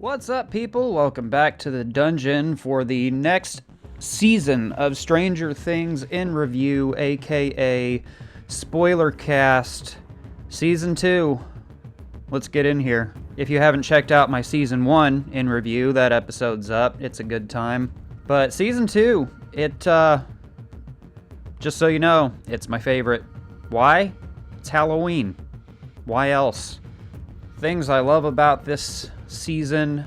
What's up, people? Welcome back to the dungeon for the next season of Stranger Things in Review, aka Spoiler Cast Season 2. Let's get in here. If you haven't checked out my Season 1 in review, that episode's up. It's a good time. But Season 2, just so you know, it's my favorite. Why? It's Halloween. Why else? Things I love about this season.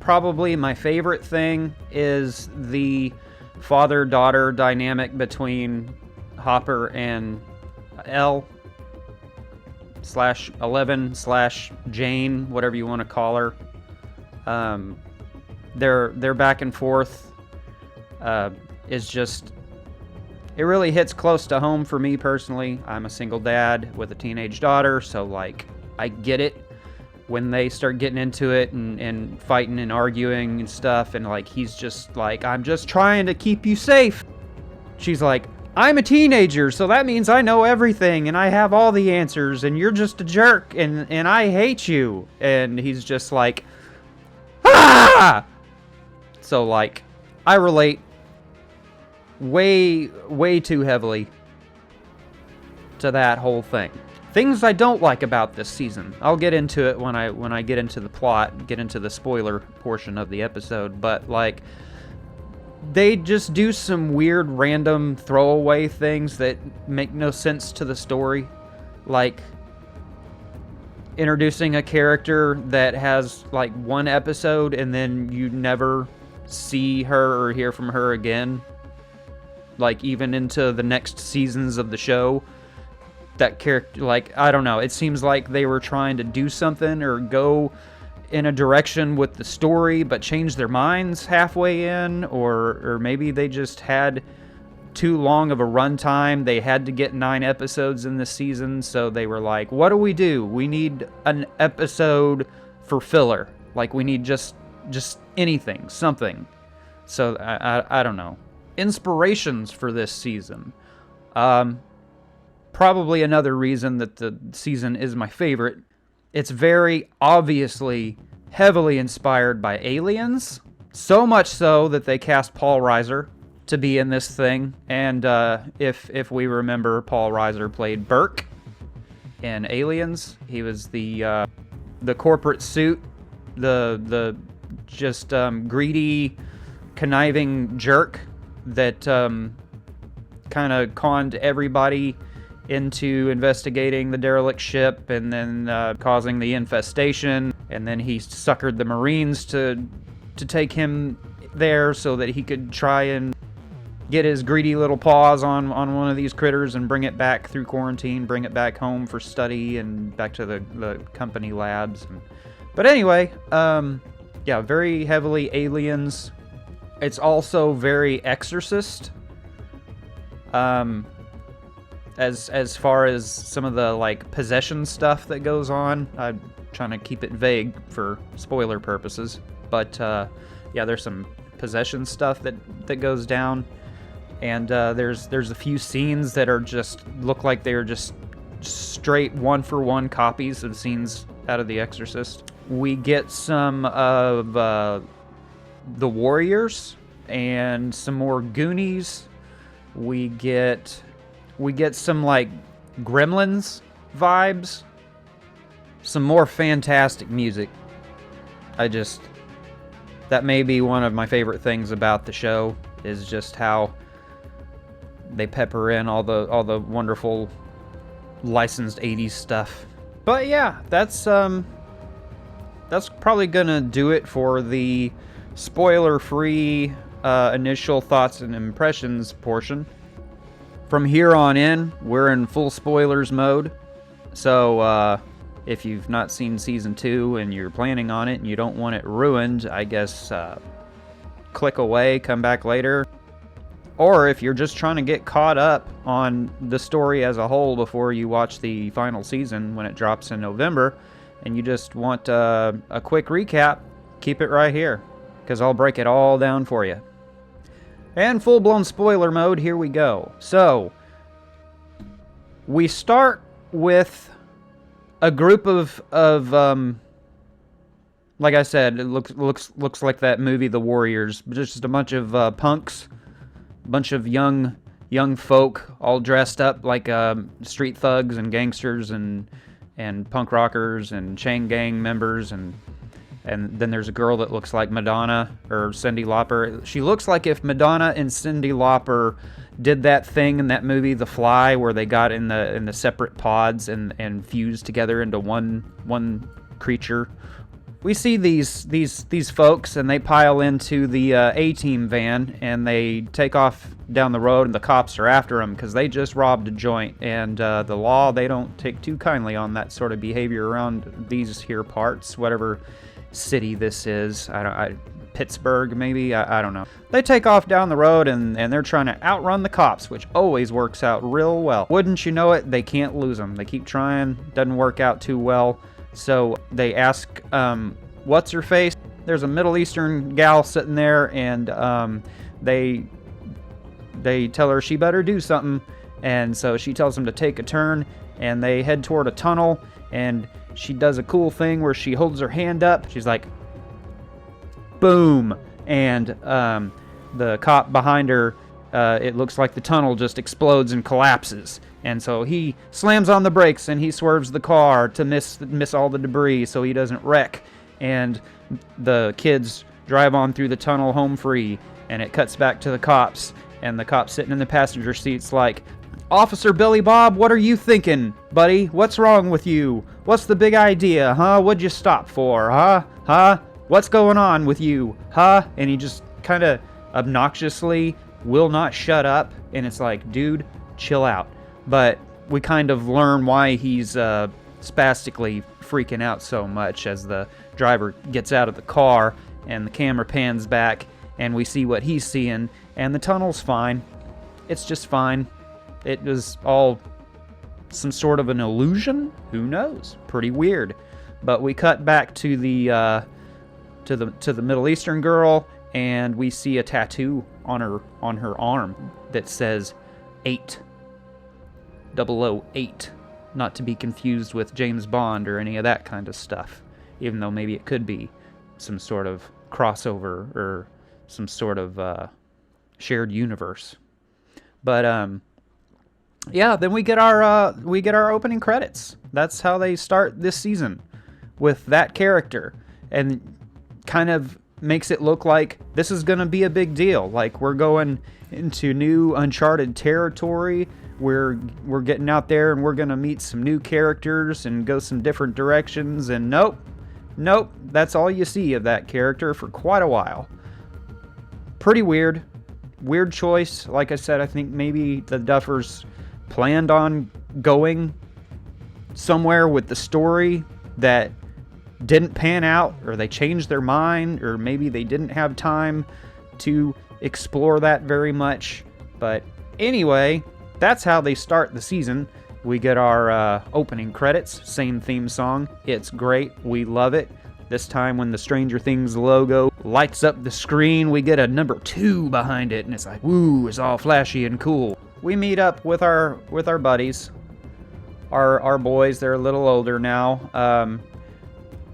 Probably my favorite thing is the father-daughter dynamic between Hopper and L/11/Jane, whatever you want to call her. Their back and forth is just, it really hits close to home for me personally. I'm a single dad with a teenage daughter, so like I get it when they start getting into it and fighting and arguing and stuff, and like he's just like, I'm just trying to keep you safe. She's like, I'm a teenager, so that means I know everything and I have all the answers and you're just a jerk and I hate you. And he's just like, ah! So like, I relate way too heavily to that whole thing. Things I don't like about this season. I'll get into it when I get into the plot, get into the spoiler portion of the episode, but like they just do some weird random throwaway things that make no sense to the story. Like introducing a character that has like one episode and then you never see her or hear from her again. Like even into the next seasons of the show. That character, like, I don't know, it seems like they were trying to do something or go in a direction with the story but change their minds halfway in, or maybe they just had too long of a runtime. They had to get 9 episodes in this season, so they were like, what do? We need an episode for filler. Like, we need just anything, something. So I don't know. Inspirations for this season. Probably another reason that the season is my favorite. It's very obviously heavily inspired by Aliens. So much so that they cast Paul Reiser to be in this thing. And if we remember, Paul Reiser played Burke in Aliens. He was the corporate suit, the just greedy, conniving jerk that kind of conned everybody into investigating the derelict ship and then causing the infestation, and then he suckered the Marines to take him there so that he could try and get his greedy little paws on one of these critters and bring it back through quarantine, bring it back home for study and back to the company labs. But anyway, yeah, very heavily Aliens. It's also very Exorcist. As far as some of the like possession stuff that goes on, I'm trying to keep it vague for spoiler purposes, but yeah, there's some possession stuff that goes down, and there's a few scenes that are just look like they're just straight 1-for-1 copies of scenes out of The Exorcist. We get some of the Warriors and some more Goonies. We get some like Gremlins vibes, some more fantastic music. That may be one of my favorite things about the show, is just how they pepper in all the wonderful licensed 80s stuff. But yeah, that's probably gonna do it for the spoiler-free initial thoughts and impressions portion. From here on in, we're in full spoilers mode. So if you've not seen Season 2 and you're planning on it and you don't want it ruined, I guess click away, come back later. Or if you're just trying to get caught up on the story as a whole before you watch the final season when it drops in November, and you just want a quick recap, keep it right here, because I'll break it all down for you. And full-blown spoiler mode, here we go. So, we start with a group of Like I said, it looks like that movie, The Warriors. Just a bunch of punks, a bunch of young folk, all dressed up like street thugs and gangsters and punk rockers and chain gang members, and then there's a girl that looks like Madonna or Cyndi Lauper. She looks like if Madonna and Cyndi Lauper did that thing in that movie The Fly, where they got in the separate pods and fused together into one creature. We see these folks, and they pile into the A-Team van, and they take off down the road, and the cops are after them because they just robbed a joint. And the law, they don't take too kindly on that sort of behavior around these here parts, whatever city this is. Pittsburgh, maybe? I don't know. They take off down the road, and they're trying to outrun the cops, which always works out real well. Wouldn't you know it, they can't lose them. They keep trying, doesn't work out too well. So they ask, what's her face? There's a Middle Eastern gal sitting there, and they tell her she better do something. And so she tells them to take a turn, and they head toward a tunnel, and she does a cool thing where she holds her hand up. She's like, boom. And the cop behind her, it looks like the tunnel just explodes and collapses. And so he slams on the brakes and he swerves the car to miss all the debris so he doesn't wreck. And the kids drive on through the tunnel home free. And it cuts back to the cops. And the cop sitting in the passenger seat's like, Officer Billy Bob, what are you thinking, buddy? What's wrong with you? What's the big idea, huh? What'd you stop for, huh? Huh? What's going on with you, huh? And he just kind of obnoxiously will not shut up. And it's like, dude, chill out. But we kind of learn why he's spastically freaking out so much as the driver gets out of the car and the camera pans back and we see what he's seeing, and the tunnel's fine. It's just fine. It was all some sort of an illusion? Who knows? Pretty weird. But we cut back to the Middle Eastern girl, and we see a tattoo on her arm that says 8. 008, not to be confused with James Bond or any of that kind of stuff, even though maybe it could be some sort of crossover or some sort of shared universe. But yeah, then we get our opening credits. That's how they start this season, with that character, and kind of makes it look like this is gonna be a big deal. Like, we're going into new uncharted territory. We're getting out there and we're gonna meet some new characters and go some different directions. And nope, that's all you see of that character for quite a while. Pretty weird choice. Like I said, I think maybe the Duffers planned on going somewhere with the story that didn't pan out, or they changed their mind, or maybe they didn't have time to explore that very much. But anyway, that's how they start the season. We get our opening credits, same theme song. It's great. We love it. This time when the Stranger Things logo lights up the screen, we get a number 2 behind it, and it's like, woo, it's all flashy and cool. We meet up with our buddies, our boys. They're a little older now.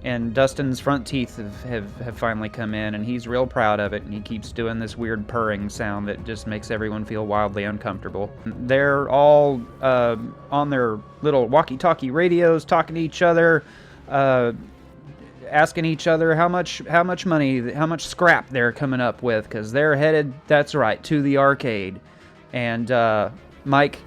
And Dustin's front teeth have finally come in, and he's real proud of it, and he keeps doing this weird purring sound that just makes everyone feel wildly uncomfortable. They're all on their little walkie-talkie radios talking to each other, asking each other how much money, how much scrap they're coming up with, because they're headed, that's right, to the arcade. And Mike,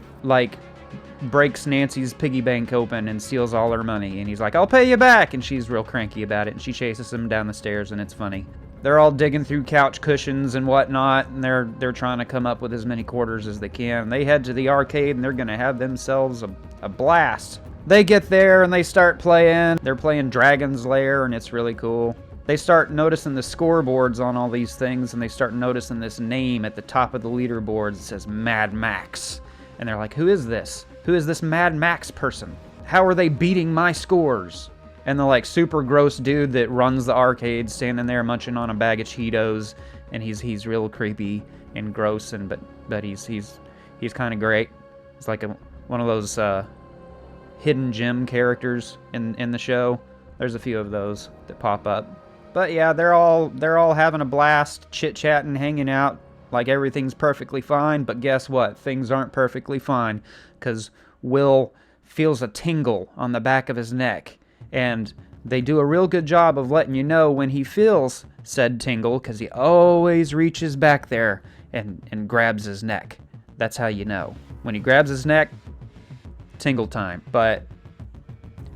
breaks Nancy's piggy bank open and steals all her money, and he's like, I'll pay you back, and she's real cranky about it, and she chases him down the stairs, and it's funny. They're all digging through couch cushions and whatnot, and they're trying to come up with as many quarters as they can. They head to the arcade, and they're gonna have themselves a blast. They get there and they start playing. They're playing Dragon's Lair, and it's really cool. They start noticing the scoreboards on all these things, and they start noticing this name at the top of the leaderboards. It says Mad Max. And they're like, who is this? Who is this Mad Max person? How are they beating my scores? And the super gross dude that runs the arcade standing there munching on a bag of Cheetos, and he's real creepy and gross, and but he's kind of great. He's like one of those hidden gem characters in the show. There's a few of those that pop up. But yeah, they're all having a blast, chit-chatting, hanging out, like everything's perfectly fine. But guess what? Things aren't perfectly fine, because Will feels a tingle on the back of his neck, and they do a real good job of letting you know when he feels said tingle, because he always reaches back there and grabs his neck. That's how you know. When he grabs his neck, tingle time. But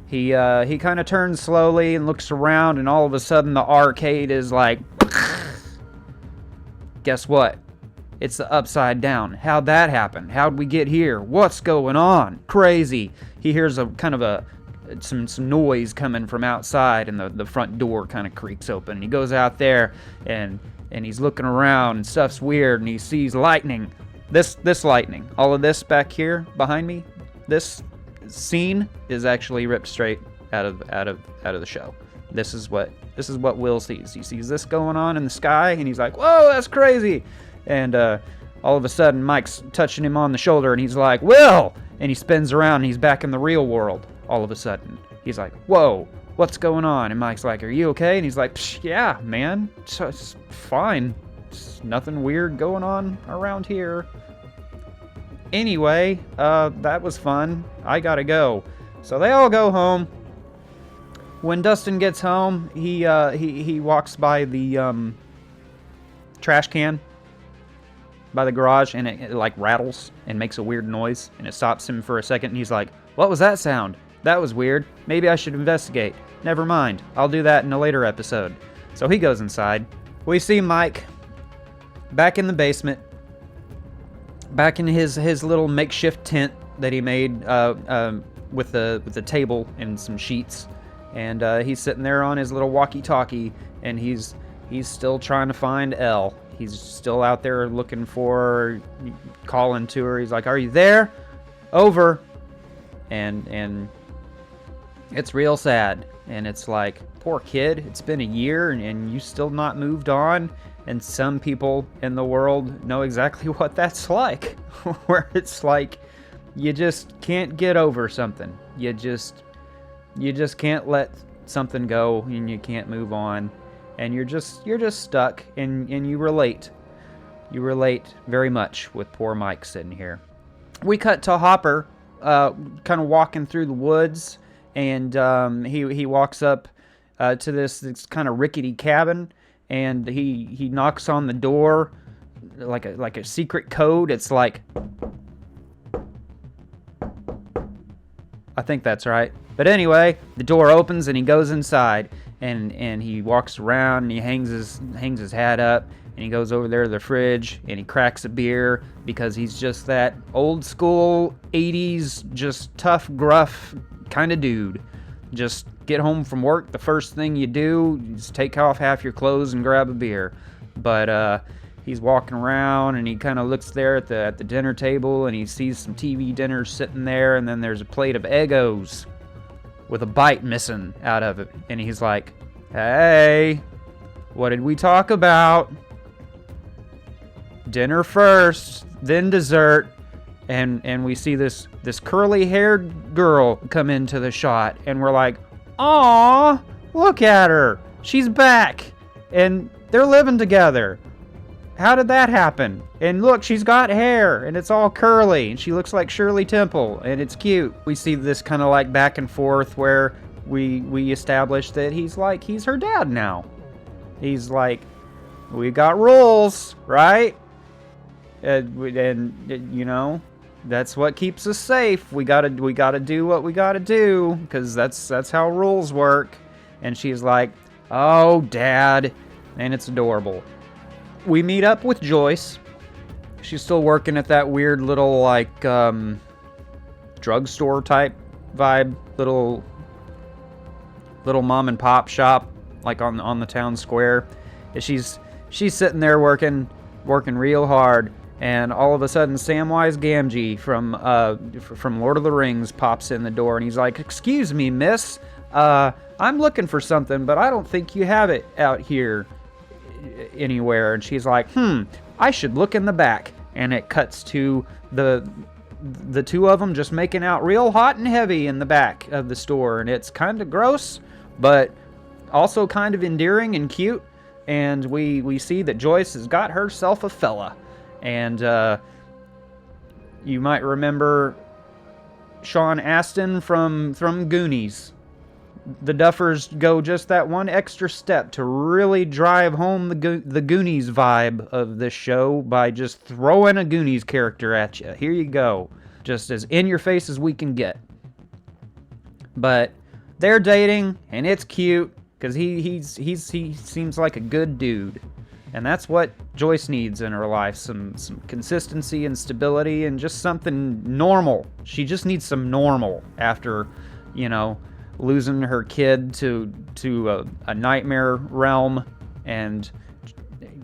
he kind of turns slowly and looks around, and all of a sudden the arcade is like, guess what? It's the Upside Down. How'd that happen? How'd we get here? What's going on? Crazy. He hears a kind of some noise coming from outside, and the front door kind of creaks open. He goes out there and he's looking around, and stuff's weird, and he sees lightning. This lightning. All of this back here behind me, this scene is actually ripped straight out of the show. This is what Will sees. He sees this going on in the sky, and he's like, "Whoa, that's crazy!" And all of a sudden, Mike's touching him on the shoulder, and he's like, "Will!" And he spins around, and he's back in the real world. All of a sudden, he's like, "Whoa, what's going on?" And Mike's like, "Are you okay?" And he's like, "Yeah, man, it's fine. It's nothing weird going on around here." Anyway, that was fun. I gotta go. So they all go home. When Dustin gets home, he walks by the trash can by the garage, and it like rattles and makes a weird noise, and it stops him for a second, and he's like, "What was that sound? That was weird. Maybe I should investigate. Never mind. I'll do that in a later episode." So he goes inside. We see Mike back in the basement, back in his little makeshift tent that he made with the table and some sheets, and he's sitting there on his little walkie-talkie, and he's still trying to find Elle. He's still out there looking for her, calling to her. He's like, "Are you there? Over." And it's real sad. And it's like, poor kid, it's been a year and you still not moved on. And some people in the world know exactly what that's like. Where it's like, you just can't get over something. You just can't let something go, and you can't move on. And you're just stuck, and you relate. You relate very much with poor Mike sitting here. We cut to Hopper kind of walking through the woods, and he walks up to this kind of rickety cabin, and he knocks on the door like a secret code. It's like, I think that's right. But anyway, the door opens and he goes inside, and he walks around, and he hangs his hat up, and he goes over there to the fridge, and he cracks a beer, because he's just that old school 80s, just tough, gruff kind of dude. Just get home from work, the first thing you do is take off half your clothes and grab a beer. But he's walking around, and he kind of looks there at the dinner table, and he sees some TV dinners sitting there, and then there's a plate of Eggos with a bite missing out of it. And he's like, "Hey, what did we talk about? Dinner first, then dessert." And we see this curly-haired girl come into the shot, and we're like, "Aw, look at her. She's back. And they're living together. How did that happen? And look, she's got hair, and it's all curly, and she looks like Shirley Temple, and it's cute." We see this kind of like back and forth where we establish that he's her dad now. He's like, "We got rules, right? And you know, that's what keeps us safe. We gotta do what we gotta do, because that's how rules work." And she's like, "Oh, Dad," and it's adorable. We meet up with Joyce. She's still working at that weird little like drugstore type vibe, little mom and pop shop, like on the town square. And she's sitting there working real hard. And all of a sudden, Samwise Gamgee from Lord of the Rings pops in the door, and he's like, "Excuse me, miss. I'm looking for something, but I don't think you have it out here anywhere." And she's like, "I should look in the back." And it cuts to the two of them just making out real hot and heavy in the back of the store, and it's kind of gross, but also kind of endearing and cute. And we see that Joyce has got herself a fella. And you might remember Sean Astin from Goonies. The Duffers go just that one extra step to really drive home the Goonies vibe of this show by just throwing a Goonies character at you. Here you go. Just as in your face as we can get. But they're dating, and it's cute, because he seems like a good dude. And that's what Joyce needs in her life, some consistency and stability and just something normal. She just needs some normal after, losing her kid to a nightmare realm and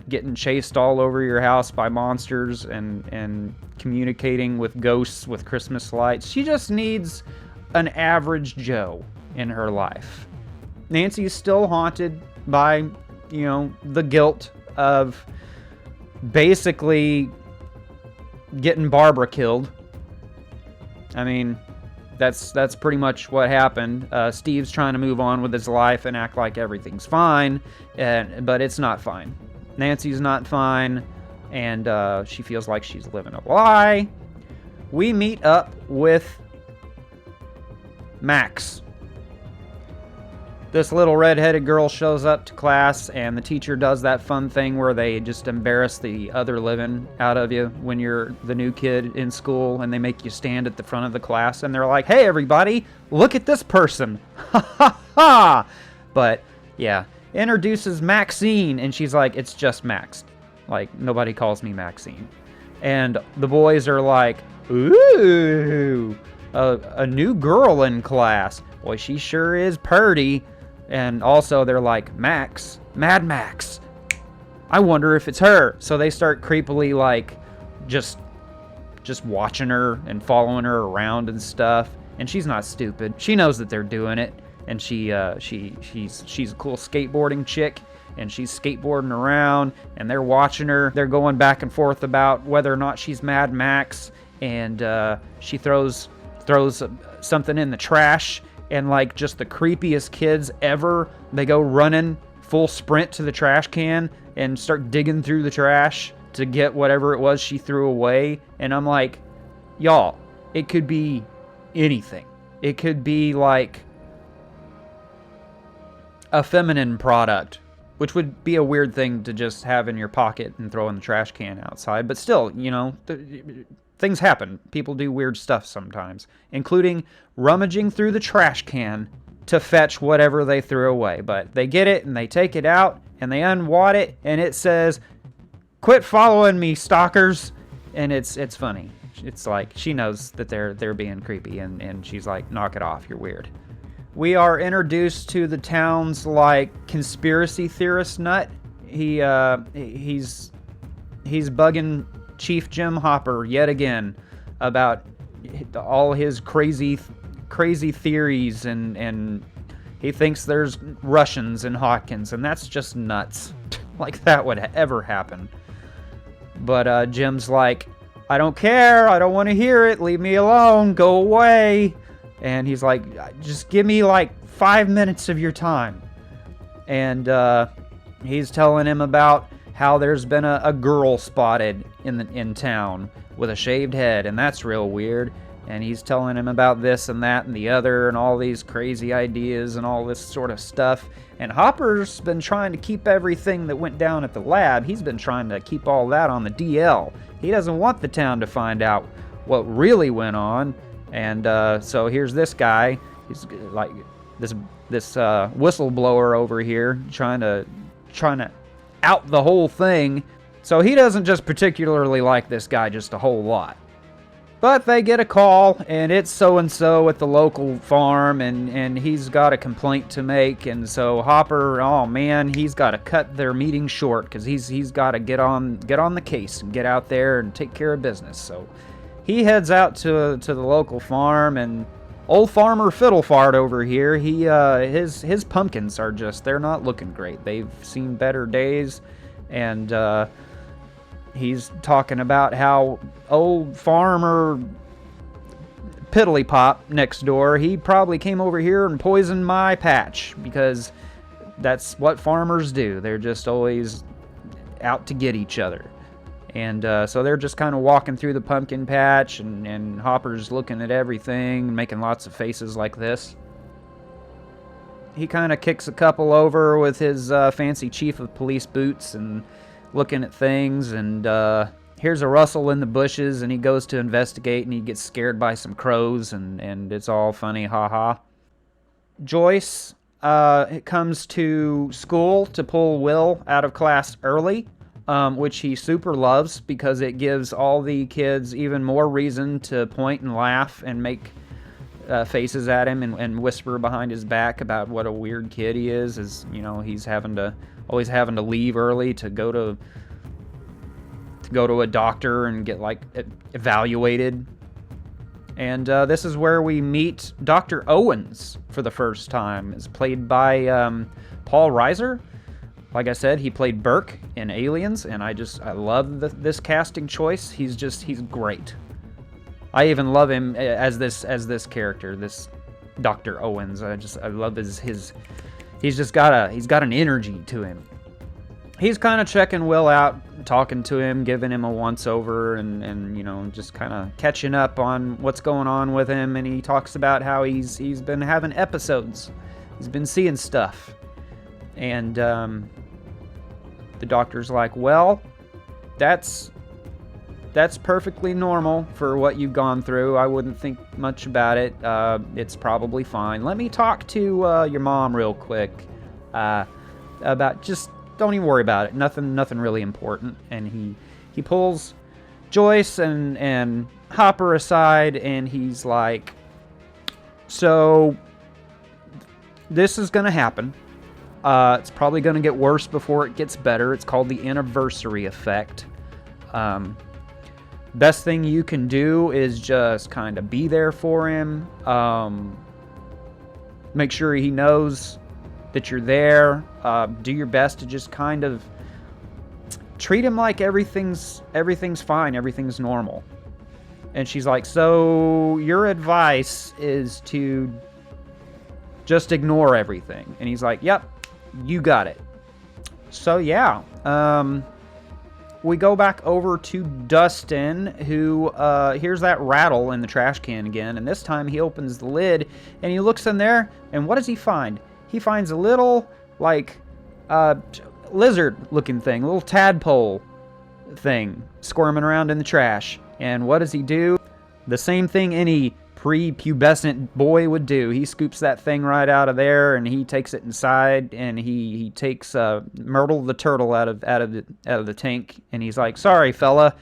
getting chased all over your house by monsters and communicating with ghosts with Christmas lights. She just needs an average Joe in her life. Nancy is still haunted by, the guilt of basically getting Barbara killed. I mean, that's pretty much what happened. Steve's trying to move on with his life and act like everything's fine, but it's not fine. Nancy's not fine, and she feels like she's living a lie. We meet up with Max. This little redheaded girl shows up to class, and the teacher does that fun thing where they just embarrass the other living out of you when you're the new kid in school, and they make you stand at the front of the class, and they're like, "Hey, everybody, look at this person." Ha ha ha! But, yeah, introduces Maxine, and she's like, "It's just Max. Like, nobody calls me Maxine." And the boys are like, "Ooh, a new girl in class. Boy, she sure is purty." And also they're like, "Max, Mad Max. I wonder if it's her." So they start creepily like just watching her and following her around and stuff. And she's not stupid. She knows that they're doing it. And she's a cool skateboarding chick, and she's skateboarding around, and they're watching her. They're going back and forth about whether or not she's Mad Max, and she throws something in the trash. And like just the creepiest kids ever, they go running full sprint to the trash can and start digging through the trash to get whatever it was she threw away. And I'm like, y'all, it could be anything. It could be like a feminine product, which would be a weird thing to just have in your pocket and throw in the trash can outside. But still, things happen. People do weird stuff sometimes, including rummaging through the trash can to fetch whatever they threw away. But they get it, and they take it out, and they unwad it, and it says, "Quit following me, stalkers." And it's funny. It's like she knows that they're being creepy, and she's like, "Knock it off, you're weird." We are introduced to the town's like conspiracy theorist nut. He's bugging Chief Jim Hopper yet again about all his crazy theories, and he thinks there's Russians in Hawkins, and that's just nuts. Like that would ever happen. But Jim's like, "I don't care, I don't want to hear it, leave me alone, go away." And he's like, "Just give me like 5 minutes of your time." And he's telling him about how there's been a girl spotted in town with a shaved head, and that's real weird. And he's telling him about this and that and the other and all these crazy ideas and all this sort of stuff. And Hopper's been trying to keep everything that went down at the lab. He's been trying to keep all that on the DL. He doesn't want the town to find out what really went on. And so here's this guy. He's like this whistleblower over here trying to out the whole thing. So he doesn't just particularly like this guy just a whole lot. But they get a call, and it's so-and-so at the local farm, and he's got a complaint to make. And so Hopper, oh man, he's got to cut their meeting short because he's got to get on the case and get out there and take care of business. So he heads out to the local farm, and old farmer Fiddlefart over here, his pumpkins are they're not looking great. They've seen better days, and he's talking about how old farmer Piddly Pop next door, he probably came over here and poisoned my patch because that's what farmers do. They're just always out to get each other. And so they're just kind of walking through the pumpkin patch, and Hopper's looking at everything, making lots of faces like this. He kind of kicks a couple over with his fancy chief of police boots and looking at things, and here's a rustle in the bushes, and he goes to investigate, and he gets scared by some crows, and it's all funny, haha. Joyce comes to school to pull Will out of class early, which he super loves because it gives all the kids even more reason to point and laugh and make faces at him and whisper behind his back about what a weird kid he is, as you know, he's always having to leave early to go to a doctor and get like evaluated. And this is where we meet Dr. Owens for the first time. It's played by Paul Reiser. Like I said, he played Burke in Aliens, and I love this casting choice. He's great. I even love him as this character, this Dr. Owens. I love he's got an energy to him. He's kind of checking Will out, talking to him, giving him a once-over, and you know, just kind of catching up on what's going on with him. And he talks about how he's been having episodes. He's been seeing stuff. And the doctor's like, well, that's perfectly normal for what you've gone through. I wouldn't think much about it. It's probably fine. Let me talk to your mom real quick about just... Don't even worry about it. Nothing really important. And he pulls Joyce and Hopper aside, and he's like, so this is going to happen. It's probably going to get worse before it gets better. It's called the anniversary effect. Best thing you can do is just kind of be there for him. Make sure he knows that you're there. Do your best to just kind of treat him like everything's fine, everything's normal. And she's like, so your advice is to just ignore everything. And he's like, yep, you got it. So yeah, we go back over to Dustin, who hears that rattle in the trash can again, and this time he opens the lid and he looks in there, and what does he find? He finds a little, like, lizard-looking thing, a little tadpole thing squirming around in the trash. And what does he do? The same thing any prepubescent boy would do. He scoops that thing right out of there, and he takes it inside, and he takes Myrtle the turtle out of the tank, and he's like, sorry, fella.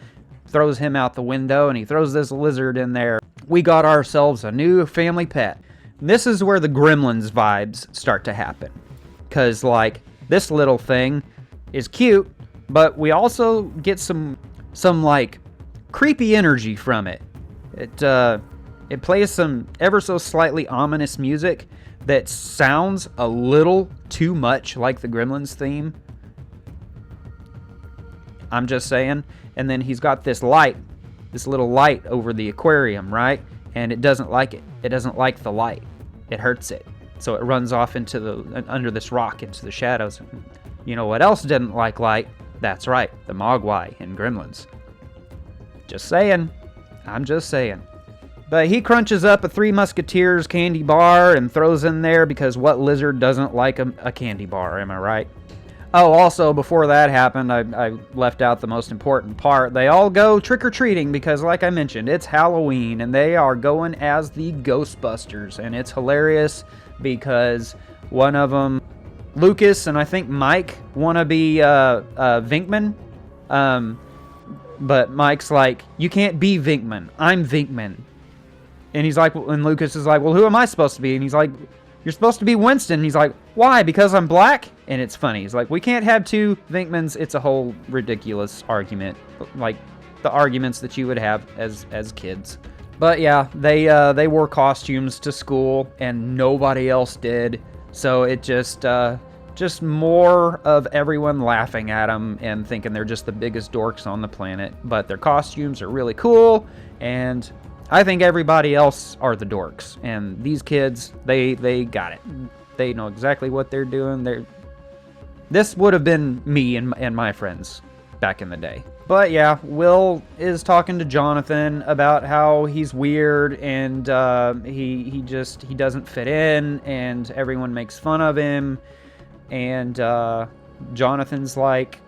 Throws him out the window, and he throws this lizard in there. We got ourselves a new family pet. This is where the Gremlins vibes start to happen. Because, like, this little thing is cute, but we also get some like, creepy energy from it. It plays some ever so slightly ominous music that sounds a little too much like the Gremlins theme. I'm just saying. And then he's got this little light over the aquarium, right? And it doesn't like it. It doesn't like the light. It hurts it. So it runs off under this rock into the shadows. You know what else didn't like light? That's right, the Mogwai in Gremlins. Just saying. I'm just saying. But he crunches up a Three Musketeers candy bar and throws in there because what lizard doesn't like a candy bar, am I right? Oh, also, before that happened, I left out the most important part. They all go trick-or-treating because, like I mentioned, it's Halloween, and they are going as the Ghostbusters. And it's hilarious because one of them, Lucas and I think Mike, want to be Vinkman. But Mike's like, you can't be Vinkman. I'm Vinkman. And he's like, and Lucas is like, well, who am I supposed to be? And he's like, you're supposed to be Winston. And he's like, why? Because I'm black? And it's funny. He's like, we can't have two Vinkmans. It's a whole ridiculous argument. Like the arguments that you would have as kids. But yeah, they wore costumes to school and nobody else did. So it just more of everyone laughing at them and thinking they're just the biggest dorks on the planet. But their costumes are really cool, and I think everybody else are the dorks. And these kids, they got it. They know exactly what they're doing. This would have been me and my friends back in the day. But yeah, Will is talking to Jonathan about how he's weird and he doesn't fit in and everyone makes fun of him. And Jonathan's like,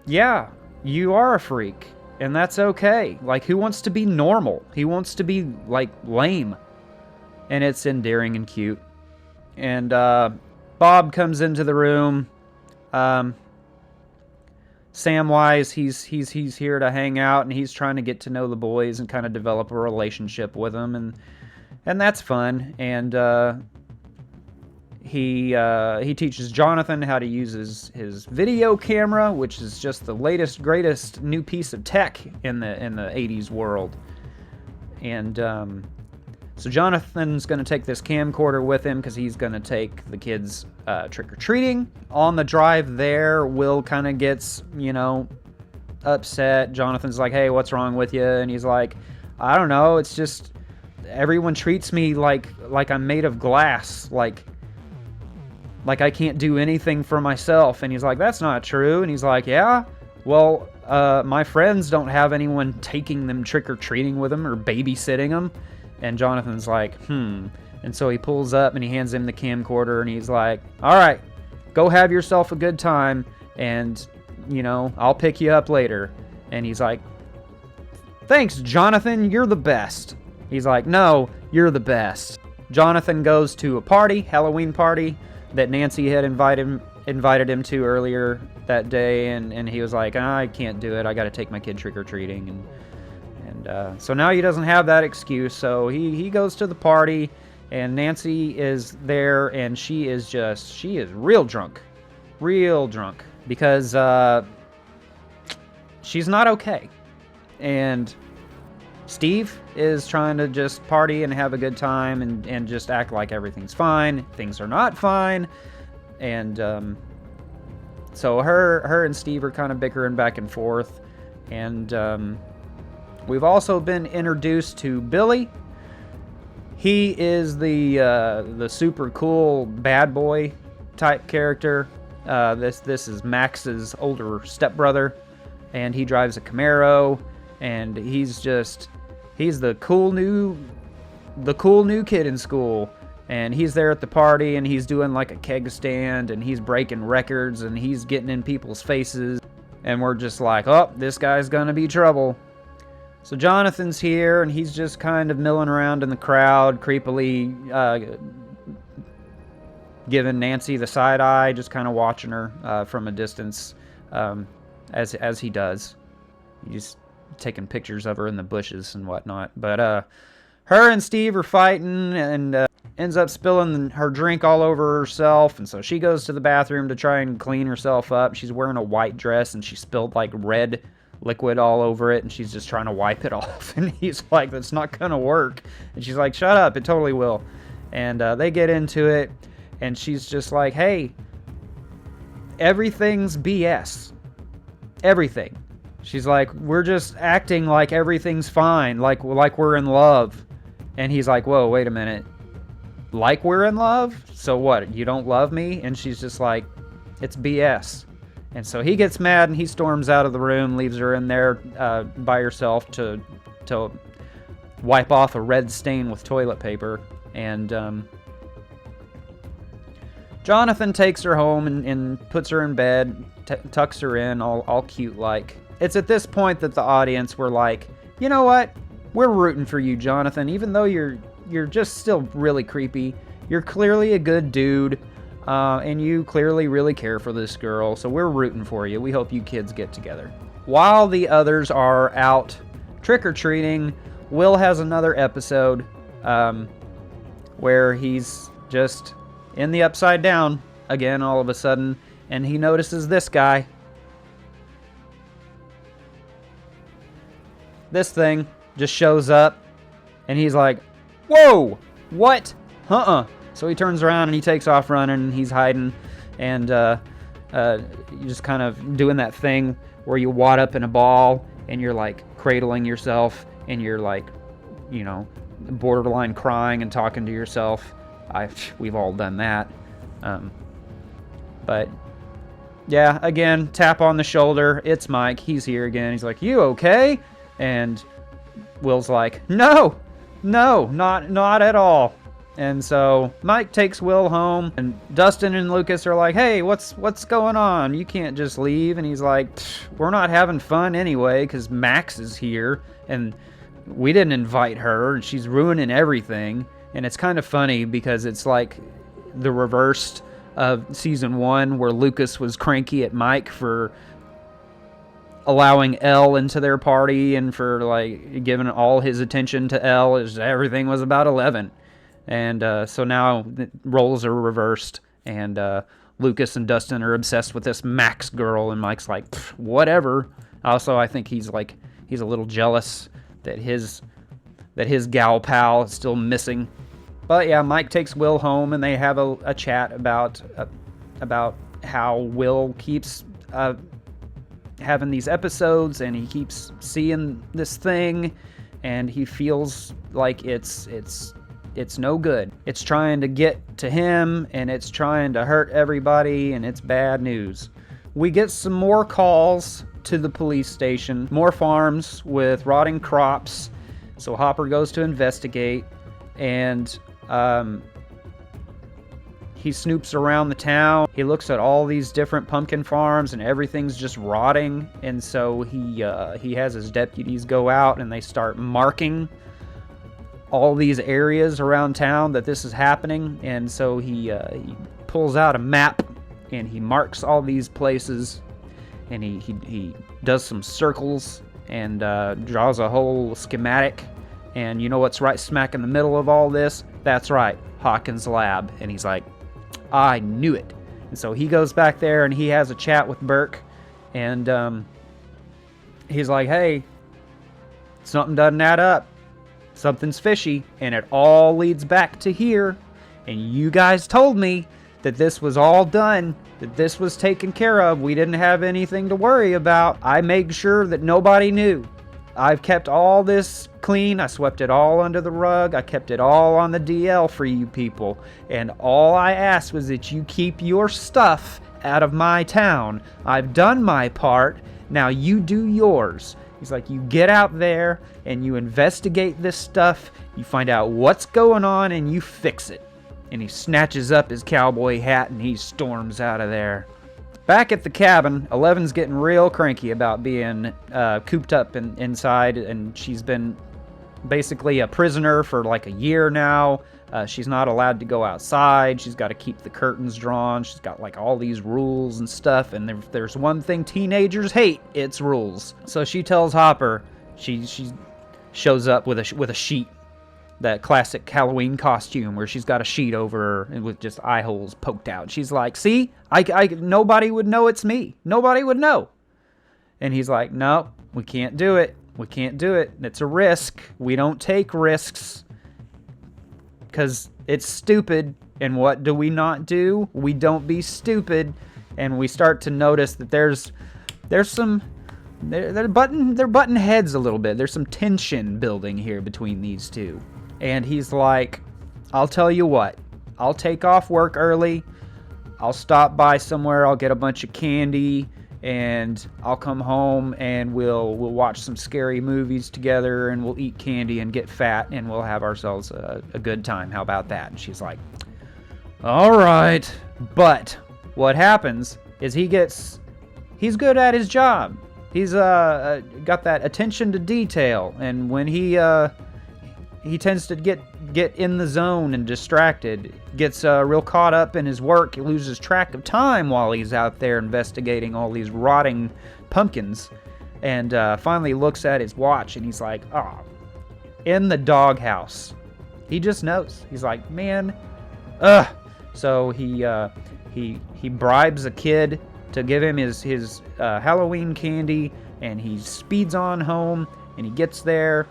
yeah, you are a freak and that's okay. Like, who wants to be normal? He wants to be like lame. And it's endearing and cute. And Bob comes into the room. Samwise, he's here to hang out, and he's trying to get to know the boys and kind of develop a relationship with them, and that's fun. And he teaches Jonathan how to use his video camera, which is just the latest greatest new piece of tech in the 80s world. And so Jonathan's going to take this camcorder with him because he's going to take the kids trick-or-treating. On the drive there, Will kind of gets, upset. Jonathan's like, hey, what's wrong with you? And he's like, I don't know. It's just everyone treats me like I'm made of glass. Like I can't do anything for myself. And he's like, that's not true. And he's like, yeah, well, my friends don't have anyone taking them trick-or-treating with them or babysitting them. And Jonathan's like, And so he pulls up and he hands him the camcorder and he's like, all right, go have yourself a good time and, I'll pick you up later. And he's like, thanks, Jonathan, you're the best. He's like, no, you're the best. Jonathan goes to a party, Halloween party, that Nancy had invited him to earlier that day. And he was like, I can't do it. I got to take my kid trick-or-treating. And so now he doesn't have that excuse, so he goes to the party, and Nancy is there, and she is real drunk, because she's not okay. And Steve is trying to just party and have a good time and just act like everything's fine. Things are not fine. And so her and Steve are kind of bickering back and forth, and we've also been introduced to Billy. He is the super cool bad boy type character. This is Max's older stepbrother, and he drives a Camaro, and he's the cool new kid in school. And he's there at the party, and he's doing like a keg stand, and he's breaking records, and he's getting in people's faces, and we're just like, oh, this guy's gonna be trouble. So Jonathan's here, and he's just kind of milling around in the crowd, creepily giving Nancy the side eye, just kind of watching her from a distance, as he does. He's taking pictures of her in the bushes and whatnot. But her and Steve are fighting, and ends up spilling her drink all over herself, and so she goes to the bathroom to try and clean herself up. She's wearing a white dress, and she spilled like red liquid all over it, and she's just trying to wipe it off, and he's like, that's not gonna work. And she's like, shut up, it totally will. And they get into it, and she's just like, hey, everything's BS. Everything. She's like, we're just acting like everything's fine, like we're in love. And he's like, whoa, wait a minute, like we're in love? So what, you don't love me? And she's just like, it's BS. And so he gets mad and he storms out of the room, leaves her in there by herself to wipe off a red stain with toilet paper. And Jonathan takes her home and puts her in bed, tucks her in, all cute like. It's at this point that the audience were like, you know what? We're rooting for you, Jonathan, even though you're just still really creepy. You're clearly a good dude. And you clearly really care for this girl, so we're rooting for you. We hope you kids get together. While the others are out trick-or-treating, Will has another episode where he's just in the Upside Down again all of a sudden, and he notices this guy. This thing just shows up, and he's like, whoa, what? So he turns around and he takes off running, and he's hiding, and you're just kind of doing that thing where you wad up in a ball and you're like cradling yourself, and you're like, borderline crying and talking to yourself. We've all done that. But yeah, again, tap on the shoulder. It's Mike. He's here again. He's like, "You okay?" And Will's like, "No, not at all." And so Mike takes Will home, and Dustin and Lucas are like, "Hey, what's going on? You can't just leave." And he's like, "We're not having fun anyway, because Max is here, and we didn't invite her, and she's ruining everything." And it's kind of funny because it's like the reversed of season 1, where Lucas was cranky at Mike for allowing Elle into their party and for like giving all his attention to Elle, as everything was about Eleven. And so now the roles are reversed, and Lucas and Dustin are obsessed with this Max girl, and Mike's like, whatever. Also, I think he's a little jealous that his gal pal is still missing. But yeah, Mike takes Will home, and they have a chat about how Will keeps having these episodes, and he keeps seeing this thing, and he feels like it's no good. It's trying to get to him, and it's trying to hurt everybody, and it's bad news. We get some more calls to the police station, more farms with rotting crops. So Hopper goes to investigate, and he snoops around the town. He looks at all these different pumpkin farms, and everything's just rotting. And so he has his deputies go out, and they start marking all these areas around town that this is happening. And so he pulls out a map, and he marks all these places, and he does some circles and draws a whole schematic. And you know what's right smack in the middle of all this? That's right, Hawkins' lab. And he's like, I knew it. And so he goes back there, and he has a chat with Burke, and he's like, hey, something doesn't add up. Something's fishy, and it all leads back to here. And you guys told me that this was all done, that this was taken care of. We didn't have anything to worry about. I made sure that nobody knew. I've kept all this clean. I swept it all under the rug. I kept it all on the DL for you people. And all I asked was that you keep your stuff out of my town. I've done my part. Now you do yours. He's like, you get out there and you investigate this stuff. You find out what's going on and you fix it. And he snatches up his cowboy hat and he storms out of there. Back at the cabin, Eleven's getting real cranky about being cooped up inside, and she's been basically a prisoner for like a year now. She's not allowed to go outside. She's got to keep the curtains drawn. She's got like all these rules and stuff, and there's one thing teenagers hate, it's rules. So she tells Hopper, she shows up with a sheet, that classic Halloween costume where she's got a sheet over her and with just eye holes poked out. She's like, see, I nobody would know it's me. Nobody would know. And he's like, no, we can't do it. We can't do it. It's a risk. We don't take risks because it's stupid. And what do we not do? We don't be stupid. And we start to notice that there's some, they're butting heads a little bit. There's some tension building here between these two. And he's like, I'll tell you what, I'll take off work early, I'll stop by somewhere, I'll get a bunch of candy, and I'll come home and we'll watch some scary movies together, and we'll eat candy and get fat, and we'll have ourselves a good time. How about that? And she's like, all right. But what happens is he's good at his job. He's got that attention to detail, and when he tends to get in the zone and distracted, gets real caught up in his work. He loses track of time while he's out there investigating all these rotting pumpkins, and finally looks at his watch, and he's like, oh, in the doghouse. He just knows. He's like, man, ugh. So he bribes a kid to give him his Halloween candy, and he speeds on home, and he gets there,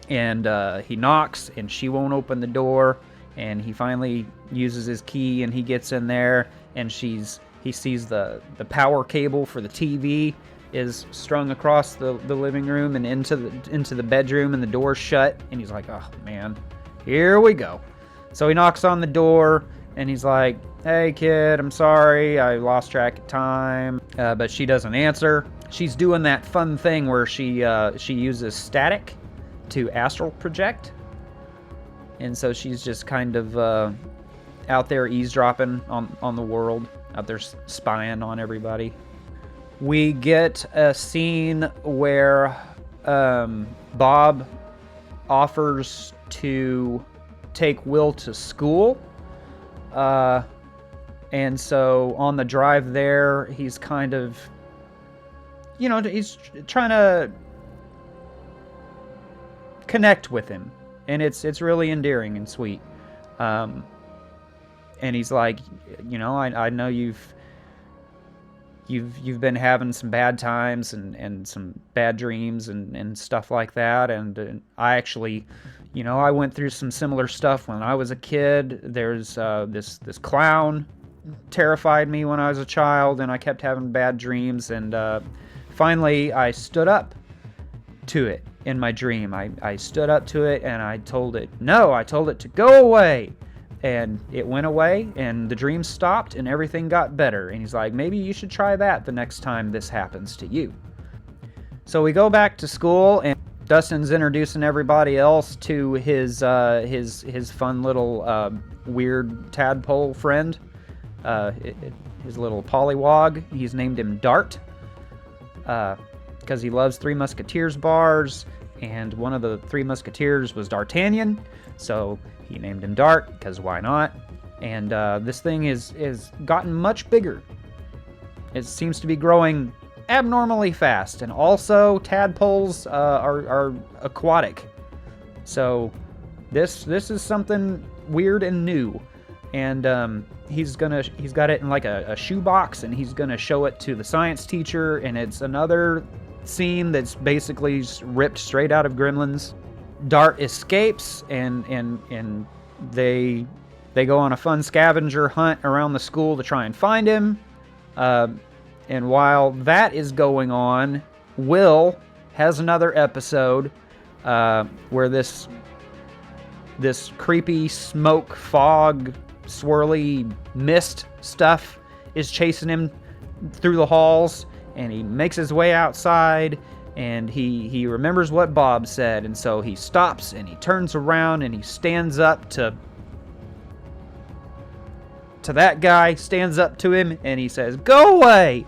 and he knocks, and she won't open the door, and he finally uses his key, and he gets in there, and he sees the power cable for the TV is strung across the living room and into the bedroom, and the door's shut, and he's like, oh man, here we go. So he knocks on the door, And he's like, hey kid, I'm sorry, I lost track of time. But she doesn't answer. She's doing that fun thing where she uses static to astral project. And so she's just kind of out there eavesdropping on the world, out there spying on everybody. We get a scene where Bob offers to take Will to school. And so on the drive there, he's kind of, he's trying to connect with him. And it's really endearing and sweet. And he's like, I know you've been having some bad times and some bad dreams and stuff like that. And I actually, I went through some similar stuff when I was a kid. There's this clown terrified me when I was a child, and I kept having bad dreams. And finally, I stood up to it in my dream. I stood up to it and I told it to go away. And it went away, and the dream stopped, and everything got better. And he's like, maybe you should try that the next time this happens to you. So we go back to school, and Dustin's introducing everybody else to his fun little weird tadpole friend, his little pollywog. He's named him Dart, because he loves Three Musketeers bars, and one of the Three Musketeers was D'Artagnan, so he named him Dart, because why not? And this thing is gotten much bigger. It seems to be growing abnormally fast, and also tadpoles are aquatic. So this is something weird and new. And he's got it in like a shoebox, and he's gonna show it to the science teacher. And it's another scene that's basically ripped straight out of Gremlins. Dart escapes, and they go on a fun scavenger hunt around the school to try and find him. And while that is going on, Will has another episode where this creepy smoke, fog, swirly mist stuff is chasing him through the halls, and he makes his way outside. And he remembers what Bob said, and so he stops and he turns around and he stands up to that guy, stands up to him, and he says, "Go away!"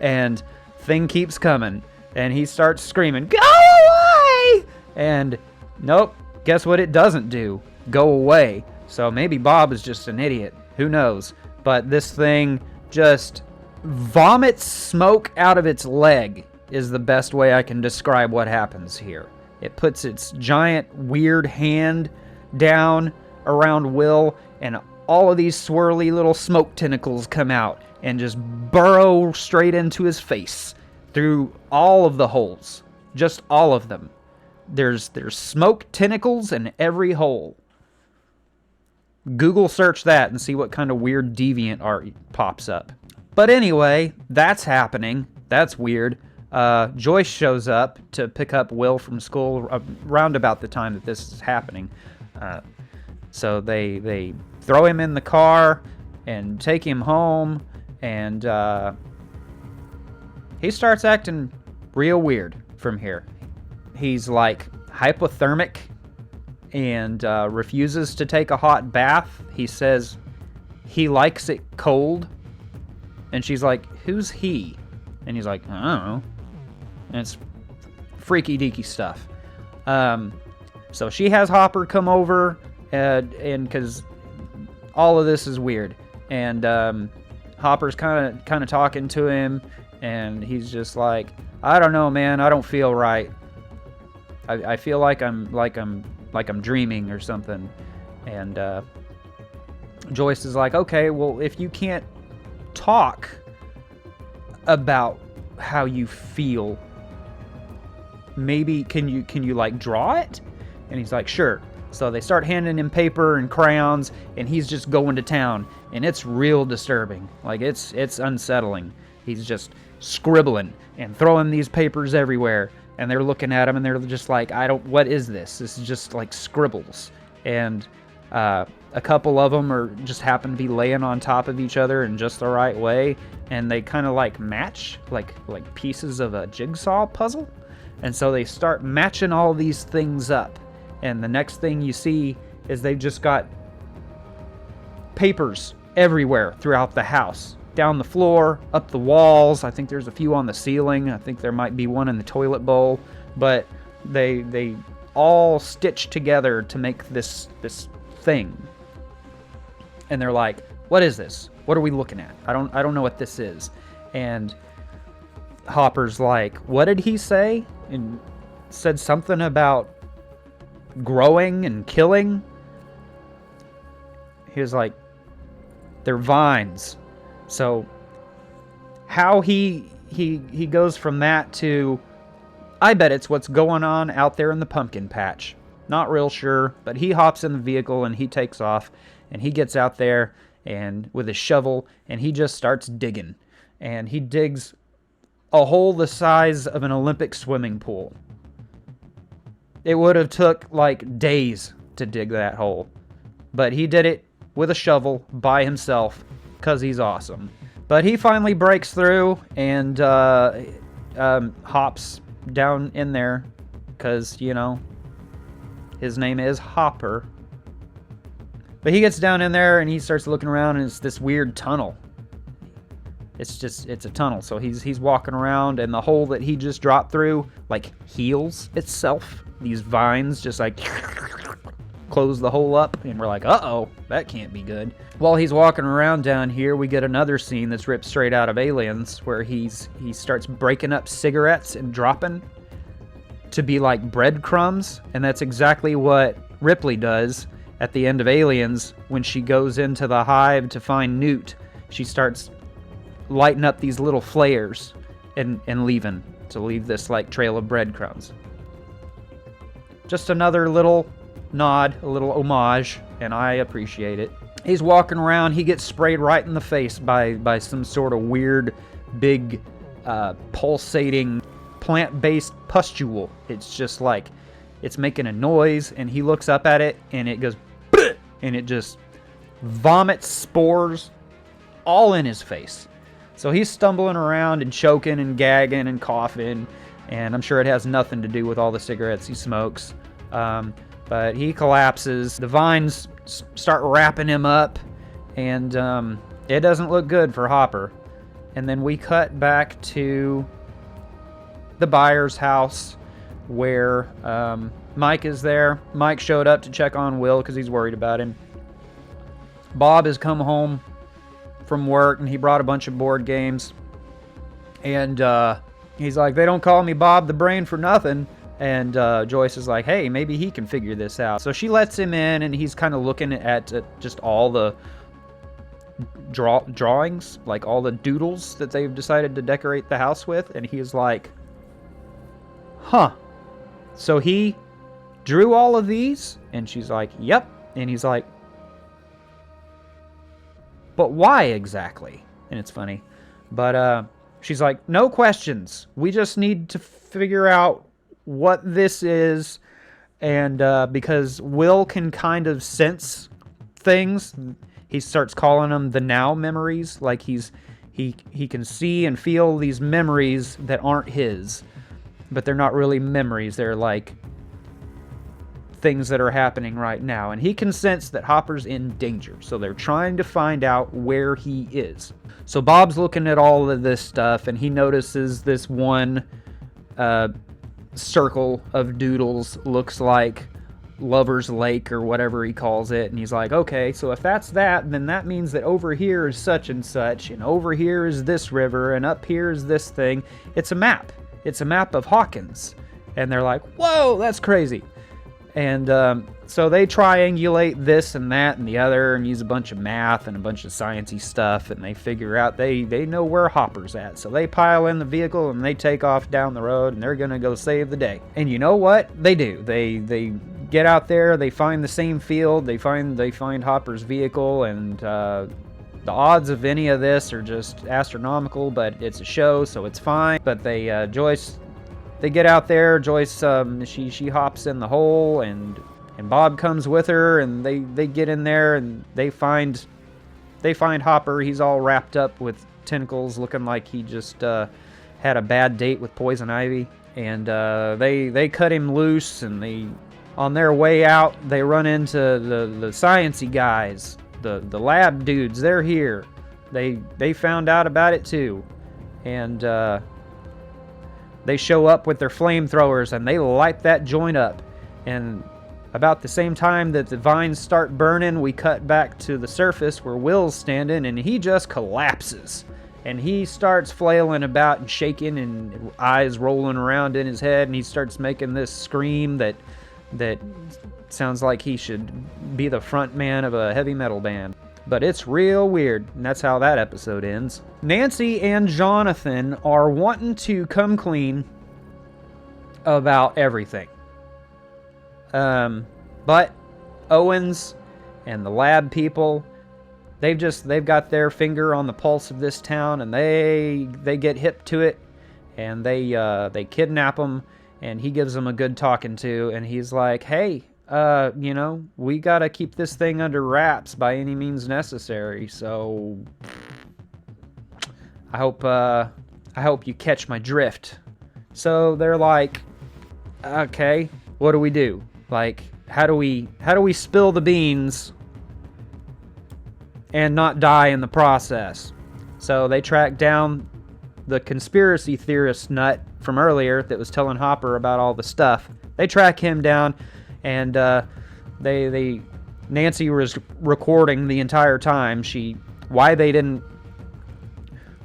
And thing keeps coming, and he starts screaming, "Go away!" And nope, guess what it doesn't do? Go away. So maybe Bob is just an idiot. Who knows? But this thing just vomits smoke out of its leg, is the best way I can describe what happens here. It puts its giant, weird hand down around Will, and all of these swirly little smoke tentacles come out and just burrow straight into his face through all of the holes. Just all of them. There's smoke tentacles in every hole. Google search that and see what kind of weird deviant art pops up. But anyway, that's happening. That's weird. Joyce shows up to pick up Will from school around about the time that this is happening. So they throw him in the car and take him home, and he starts acting real weird from here. He's like hypothermic and refuses to take a hot bath. He says he likes it cold, and she's like, "Who's he?" And he's like, "I don't know." And it's freaky deaky stuff. So she has Hopper come over, and because all of this is weird, and Hopper's kind of talking to him, and he's just like, "I don't know, man. I don't feel right. I feel like I'm dreaming or something." And Joyce is like, "Okay, well, if you can't talk about how you feel, maybe can you like draw it?" And he's like, "Sure." So they start handing him paper and crayons, and he's just going to town, and it's real disturbing. Like it's unsettling. He's just scribbling and throwing these papers everywhere, and they're looking at him and they're just like, what is this? This is just like scribbles. And A couple of them are just happen to be laying on top of each other in just the right way, and they kind of like match like pieces of a jigsaw puzzle. And so they start matching all these things up, and the next thing you see is they've just got papers everywhere throughout the house, down the floor, up the walls. I think there's a few on the ceiling. I think there might be one in the toilet bowl, but they all stitch together to make this thing. And they're like, "What is this? What are we looking at? I don't know what this is." And Hopper's like, "What did he say?" And said something about growing and killing. He was like, "They're vines." So how he goes from that to, I bet it's what's going on out there in the pumpkin patch. Not real sure, but he hops in the vehicle and he takes off, and he gets out there and with his shovel, and he just starts digging. And he digs a hole the size of an Olympic swimming pool. It would have took like days to dig that hole, but he did it with a shovel by himself because he's awesome. But he finally breaks through and hops down in there because, you know, his name is Hopper. But he gets down in there and he starts looking around, and it's this weird tunnel. It's a tunnel. So he's walking around, and the hole that he just dropped through like heals itself. These vines just like close the hole up, and we're like, uh-oh, that can't be good. While he's walking around down here, we get another scene that's ripped straight out of Aliens, where he starts breaking up cigarettes and dropping to be like breadcrumbs, and that's exactly what Ripley does at the end of Aliens when she goes into the hive to find Newt. She starts lighting up these little flares and leaving to leave this like trail of breadcrumbs. Just another little nod, a little homage, and I appreciate it. He's walking around, he gets sprayed right in the face by some sort of weird, big, pulsating, plant-based pustule. It's just like, it's making a noise, and he looks up at it, and it goes, bleh, and it just vomits spores all in his face. So he's stumbling around and choking and gagging and coughing, and I'm sure it has nothing to do with all the cigarettes he smokes. But he collapses. The vines start wrapping him up, and it doesn't look good for Hopper. And then we cut back to the Byers' house, where Mike is there. Mike showed up to check on Will because he's worried about him. Bob has come home from work, and he brought a bunch of board games. And he's like, "They don't call me Bob the Brain for nothing." And Joyce is like, "Hey, maybe he can figure this out." So she lets him in, and he's kind of looking at just all the drawings, like all the doodles that they've decided to decorate the house with. And he's like, "Huh. So he drew all of these?" And she's like, "Yep." And he's like, "But why exactly?" And it's funny. But she's like, "No questions. We just need to figure out what this is." And because Will can kind of sense things, he starts calling them the now memories. Like he can see and feel these memories that aren't his, but they're not really memories. They're like things that are happening right now. And he can sense that Hopper's in danger, so they're trying to find out where he is. So Bob's looking at all of this stuff, and he notices this one circle of doodles looks like Lover's Lake or whatever he calls it. And he's like, "Okay, so if that's that, then that means that over here is such and such, and over here is this river, and up here is this thing." It's a map. It's a map of Hawkins. And they're like, "Whoa, that's crazy." And so they triangulate this and that and the other, and use a bunch of math and a bunch of sciencey stuff, and they figure out they know where Hopper's at. So they pile in the vehicle and they take off down the road, and they're gonna go save the day. And you know what they do? They get out there, they find the same field, they find Hopper's vehicle, and the odds of any of this are just astronomical, but it's a show, so it's fine. But they get out there. Joyce, she hops in the hole, and And Bob comes with her, and they get in there, and they find Hopper. He's all wrapped up with tentacles, looking like he just had a bad date with Poison Ivy. And they cut him loose, and on their way out, they run into the science-y guys, the lab dudes. They're here. They found out about it too, and they show up with their flamethrowers, and they light that joint up. And about the same time that the vines start burning, we cut back to the surface where Will's standing, and he just collapses. And he starts flailing about and shaking, and eyes rolling around in his head, and he starts making this scream that sounds like he should be the front man of a heavy metal band. But it's real weird, and that's how that episode ends. Nancy and Jonathan are wanting to come clean about everything. But Owens and the lab people, they've got their finger on the pulse of this town, and they get hip to it, and they kidnap him, and he gives them a good talking to, and he's like, hey, we gotta keep this thing under wraps by any means necessary, so I hope you catch my drift. So they're like, okay, what do we do? Like, how do we spill the beans and not die in the process? So they track down the conspiracy theorist nut from earlier that was telling Hopper about all the stuff. They track him down, and Nancy was recording the entire time.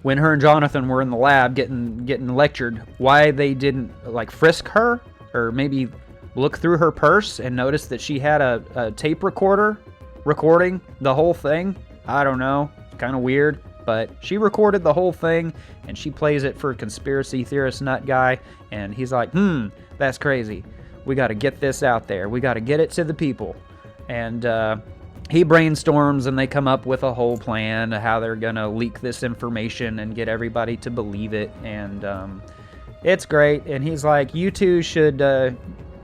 When her and Jonathan were in the lab getting lectured, why they didn't like frisk her, or maybe look through her purse and notice that she had a tape recorder recording the whole thing. I don't know, kind of weird, but she recorded the whole thing, and she plays it for conspiracy theorist nut guy, and he's like, that's crazy. We got to get this out there. We got to get it to the people. And he brainstorms, and they come up with a whole plan of how they're going to leak this information and get everybody to believe it. And it's great. And he's like, you two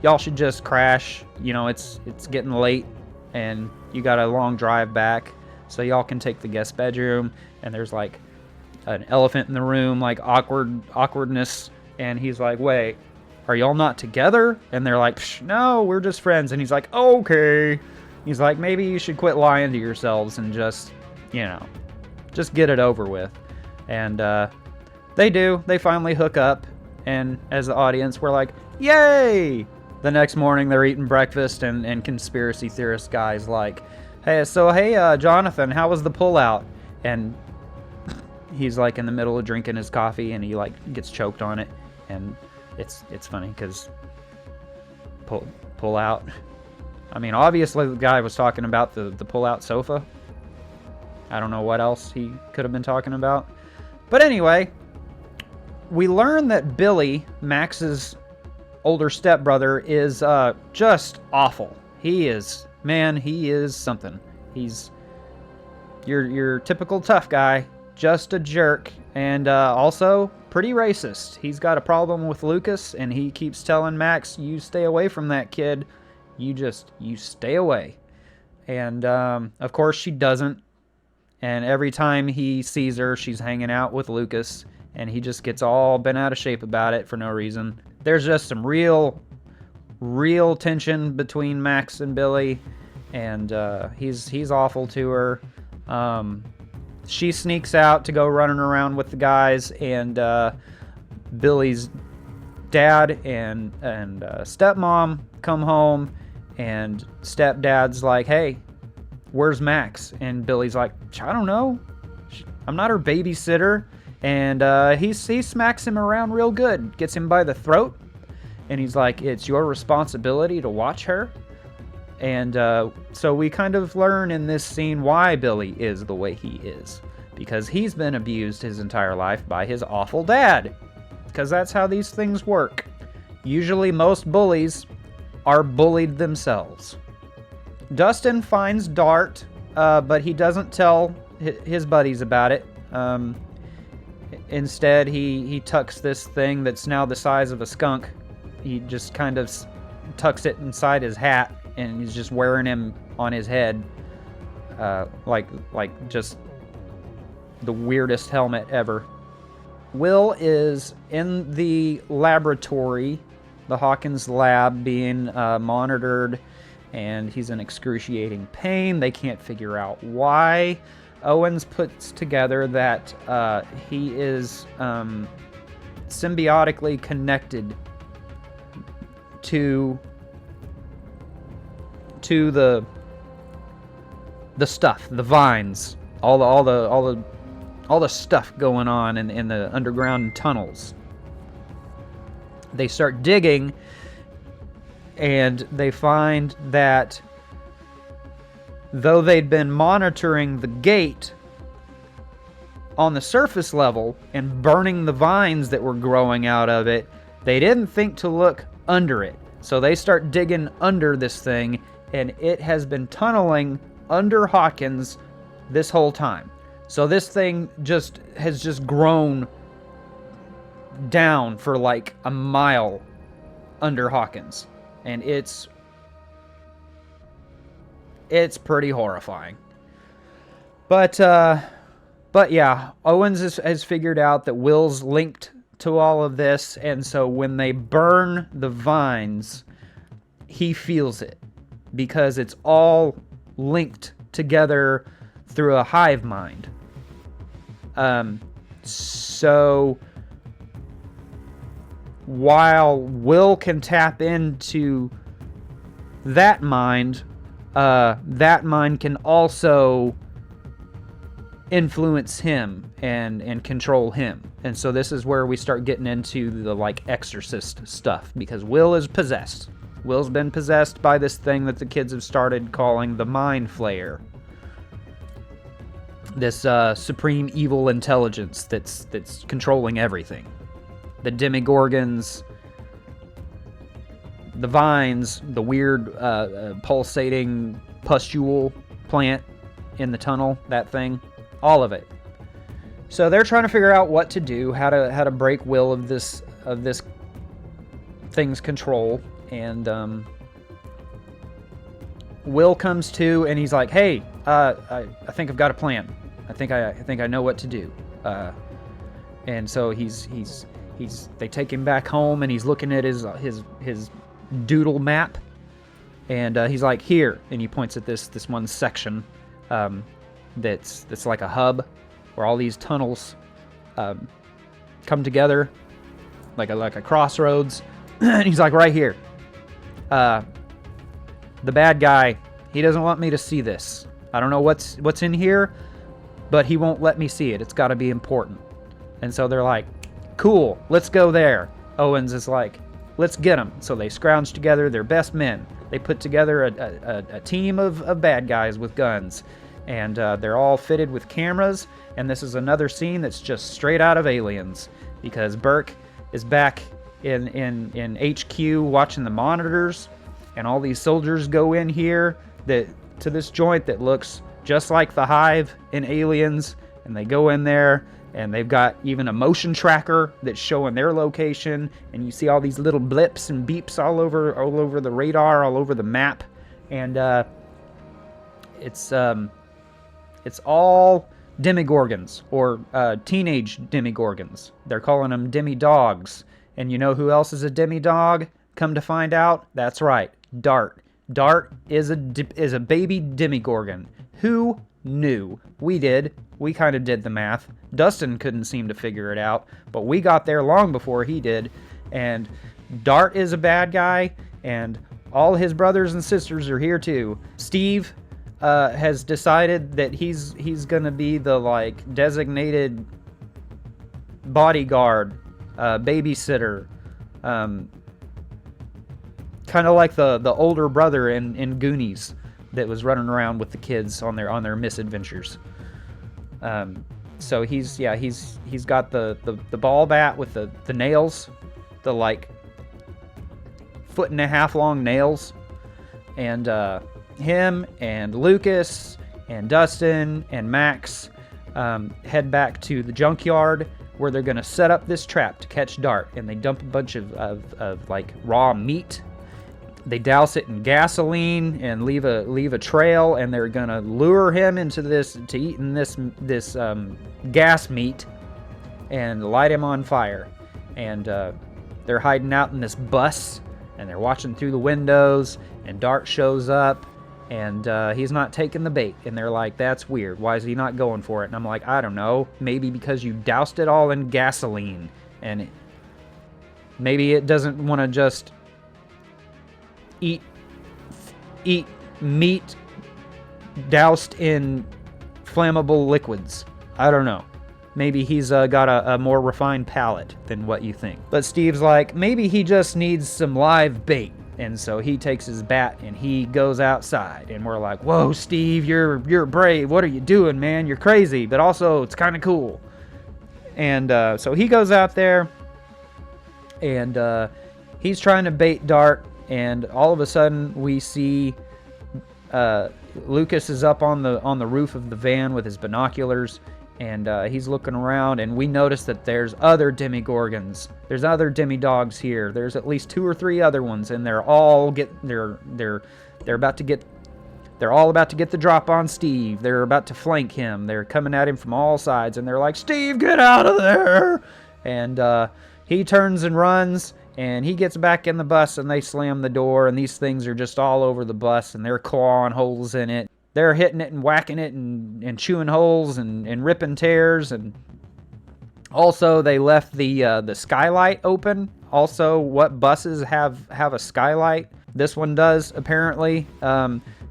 y'all should just crash. It's getting late, and you got a long drive back, so y'all can take the guest bedroom. And there's like an elephant in the room, like awkwardness. And he's like, wait, are y'all not together? And they're like, no, we're just friends. And he's like, okay. He's like, maybe you should quit lying to yourselves and just get it over with. And they do. They finally hook up. And as the audience, we're like, yay! The next morning, they're eating breakfast, and conspiracy theorist guy's like, hey, Jonathan, how was the pullout? And he's like in the middle of drinking his coffee, and he like gets choked on it. And it's funny because pull out. I mean, obviously the guy was talking about the pull-out sofa. I don't know what else he could have been talking about. But anyway, we learn that Billy, Max's older stepbrother, is just awful. He is something. He's your typical tough guy, just a jerk, and also pretty racist. He's got a problem with Lucas, and he keeps telling Max, you stay away from that kid. You stay away. And of course she doesn't. And every time he sees her, she's hanging out with Lucas, and he just gets all bent out of shape about it for no reason. There's just some real tension between Max and Billy, and he's awful to her. She sneaks out to go running around with the guys, and Billy's dad and stepmom come home, and stepdad's like, hey, where's Max? And Billy's like, I don't know. I'm not her babysitter. And he smacks him around real good, gets him by the throat, and he's like, it's your responsibility to watch her. And so we kind of learn in this scene why Billy is the way he is. Because he's been abused his entire life by his awful dad. Because that's how these things work. Usually most bullies are bullied themselves. Dustin finds Dart, but he doesn't tell his buddies about it. Instead, he tucks this thing that's now the size of a skunk. He just kind of tucks it inside his hat and he's just wearing him on his head, like just the weirdest helmet ever. Will is in the laboratory, the Hawkins lab, being monitored, and he's in excruciating pain. They can't figure out why. Owens puts together that he is symbiotically connected to the stuff, the vines, all the stuff going on in the underground tunnels. They start digging, and they find that though they'd been monitoring the gate on the surface level and burning the vines that were growing out of it, they didn't think to look under it. So they start digging under this thing, and it has been tunneling under Hawkins this whole time. So this thing has just grown down for like a mile under Hawkins, and it's pretty horrifying. But yeah, Owens has figured out that Will's linked to all of this, and so when they burn the vines, he feels it because it's all linked together through a hive mind. So while Will can tap into that mind can also influence him and control him. And so this is where we start getting into the like exorcist stuff, because Will is possessed. Will's been possessed by this thing that the kids have started calling the Mind Flayer. This supreme evil intelligence that's controlling everything. The Demigorgons, the vines, the weird pulsating pustule plant in the tunnel, that thing, all of it. So they're trying to figure out what to do, how to break Will of this thing's control. And Will comes to, and he's like, "Hey, I think I've got a plan. I think I know what to do." And so they take him back home, and he's looking at his doodle map, and he's like, "Here," and he points at this one section that's like a hub where all these tunnels come together, like a crossroads. And he's like, "Right here. The bad guy, he doesn't want me to see this. I don't know what's in here, but he won't let me see it. It's got to be important." And so they're like, "Cool, let's go there." Owens is like, "Let's get them." So they scrounge together their best men. They put together a team of bad guys with guns, and they're all fitted with cameras. And this is another scene that's just straight out of Aliens, because Burke is back in HQ watching the monitors, and all these soldiers go in here to this joint that looks just like the Hive in Aliens, and they go in there, and they've got even a motion tracker that's showing their location, and you see all these little blips and beeps all over the radar, all over the map, and it's all Demigorgons, or teenage Demigorgons. They're calling them Demi-Dogs. And you know who else is a Demi-Dog? Come to find out, that's right, Dart. Dart is a baby Demigorgon. Who knew? We did. We kind of did the math. Dustin couldn't seem to figure it out, but we got there long before he did. And Dart is a bad guy, and all his brothers and sisters are here too. Steve has decided that he's gonna be the like designated bodyguard, babysitter, kind of like the older brother in Goonies that was running around with the kids on their misadventures. So he's got the ball bat with the nails, the like 1.5 foot long nails, and him and Lucas and Dustin and Max head back to the junkyard where they're going to set up this trap to catch Dart, and they dump a bunch of like raw meat They douse it in gasoline and leave a trail, and they're gonna lure him into eating this gas meat and light him on fire. And they're hiding out in this bus, and they're watching through the windows, and Dart shows up, and he's not taking the bait. And they're like, that's weird. Why is he not going for it? And I'm like, I don't know. Maybe because you doused it all in gasoline, and maybe it doesn't want to just eat meat doused in flammable liquids. I don't know. Maybe he's got a more refined palate than what you think. But Steve's like, maybe he just needs some live bait. And so he takes his bat and he goes outside. And we're like, whoa, Steve, you're brave. What are you doing, man? You're crazy. But also, it's kind of cool. And so he goes out there. And he's trying to bait Dart. And all of a sudden, we see Lucas is up on the roof of the van with his binoculars. And he's looking around, and we notice that there's other Demigorgons. There's other Demidogs here. There's at least 2 or 3 other ones, and they're all about to get the drop on Steve. They're about to flank him. They're coming at him from all sides, and they're like, Steve, get out of there! And he turns and runs, and he gets back in the bus, and they slam the door, and these things are just all over the bus, and they're clawing holes in it. They're hitting it and whacking it and chewing holes and ripping tears. And also, they left the skylight open. Also, what buses have a skylight? This one does, apparently.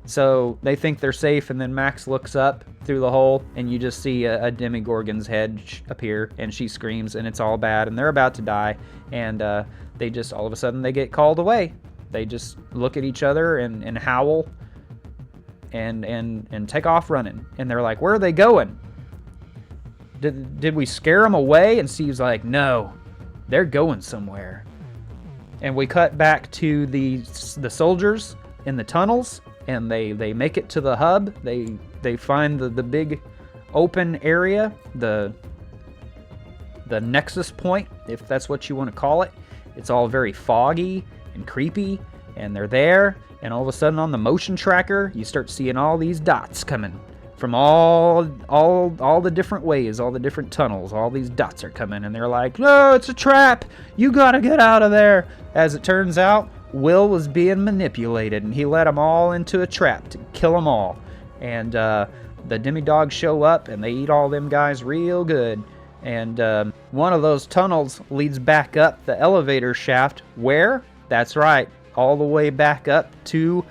So they think they're safe, and then Max looks up through the hole, and you just see a Demigorgon's head appear, and she screams, and it's all bad, and they're about to die. And they just, all of a sudden, they get called away. They just look at each other and howl. And take off running. And they're like, where are they going? Did we scare them away? And Steve's like, no, they're going somewhere. And we cut back to the soldiers in the tunnels, and they make it to the hub. They find the big open area, the nexus point, if that's what you want to call it. It's all very foggy and creepy, and they're there. And all of a sudden on the motion tracker, you start seeing all these dots coming from all the different ways, all the different tunnels. All these dots are coming, and they're like, no, it's a trap. You gotta get out of there. As it turns out, Will was being manipulated, and he let them all into a trap to kill them all. And the Demidogs show up, and they eat all them guys real good. And one of those tunnels leads back up the elevator shaft. Where? That's right. All the way back up to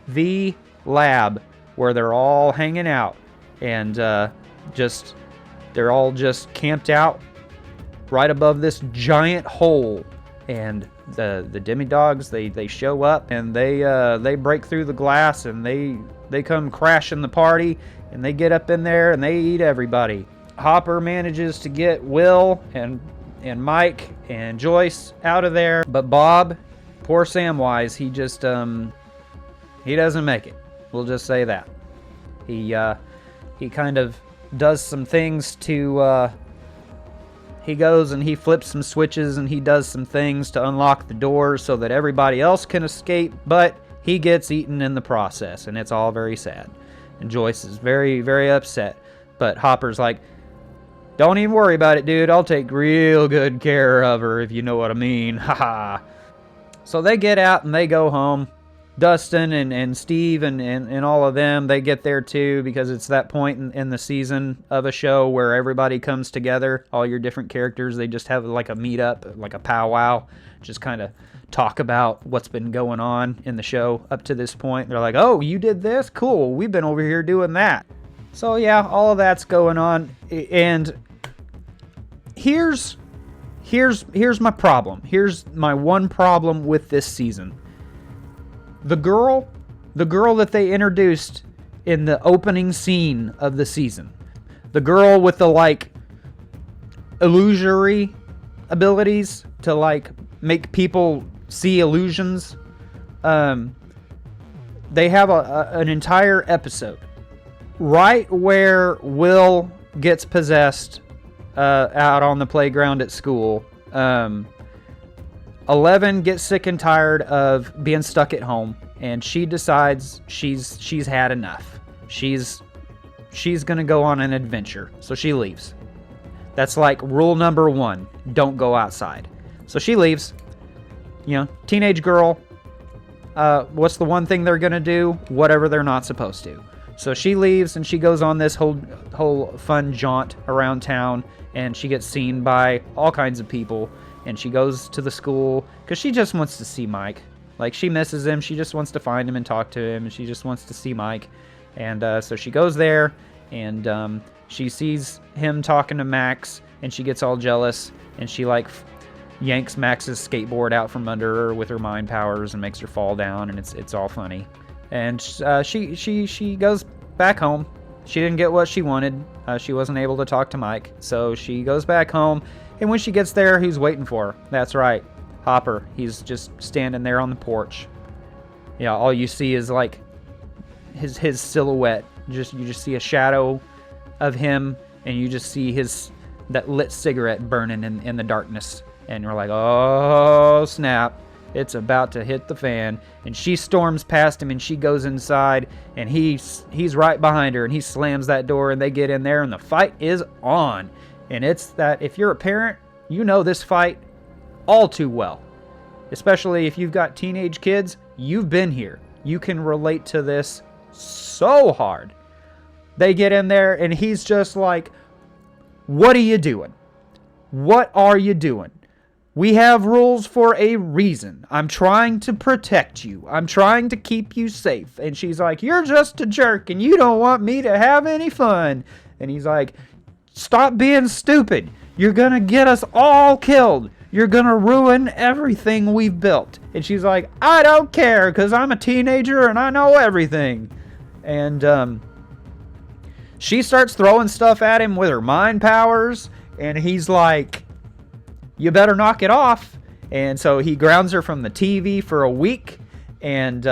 the lab where they're all hanging out, and they're all just camped out right above this giant hole. And the Demidogs, they show up, and they break through the glass, and they come crashing the party, and they get up in there and they eat everybody. Hopper manages to get Will and Mike and Joyce out of there, but Bob, poor Samwise, he just, he doesn't make it. We'll just say that. He kind of does some things to, he goes and he flips some switches and he does some things to unlock the doors so that everybody else can escape, but he gets eaten in the process, and it's all very sad. And Joyce is very, very upset, but Hopper's like, don't even worry about it, dude. I'll take real good care of her, if you know what I mean. Haha. So they get out and they go home. Dustin and Steve and all of them, they get there too, because it's that point in the season of a show where everybody comes together, all your different characters. They just have like a meetup, like a powwow, just kind of talk about what's been going on in the show up to this point. They're like, oh, you did this? Cool. We've been over here doing that. So yeah, all of that's going on. And here's my problem. Here's my one problem with this season. The girl that they introduced in the opening scene of the season. The girl with the like illusory abilities to like make people see illusions. They have an entire episode right where Will gets possessed out on the playground at school. Eleven gets sick and tired of being stuck at home, and she decides she's had enough. She's gonna go on an adventure, so she leaves. That's like rule number 1: don't go outside. So she leaves. Teenage girl. What's the one thing they're gonna do? Whatever they're not supposed to. So she leaves and she goes on this whole fun jaunt around town, and she gets seen by all kinds of people. And she goes to the school because she just wants to see Mike. Like, she misses him. She just wants to find him and talk to him. And she just wants to see Mike. And so she goes there, and she sees him talking to Max, and she gets all jealous, and she yanks Max's skateboard out from under her with her mind powers and makes her fall down, and it's all funny. And she goes back home. She didn't get what she wanted. She wasn't able to talk to Mike, so she goes back home. And when she gets there, who's waiting for her? That's right, Hopper. He's just standing there on the porch. Yeah, all you see is like his silhouette. You just see a shadow of him, and you just see that lit cigarette burning in the darkness. And you're like, oh snap, it's about to hit the fan. And she storms past him, and she goes inside, and he's right behind her, and he slams that door, and they get in there, and the fight is on. And it's that, if you're a parent, you know this fight all too well. Especially if you've got teenage kids, you've been here. You can relate to this so hard. They get in there, and he's just like, what are you doing? What are you doing? We have rules for a reason. I'm trying to protect you. I'm trying to keep you safe. And she's like, you're just a jerk, and you don't want me to have any fun. And he's like, stop being stupid. You're going to get us all killed. You're going to ruin everything we've built. And she's like, I don't care, because I'm a teenager and I know everything. And she starts throwing stuff at him with her mind powers. And he's like, you better knock it off. And so he grounds her from the TV for a week. And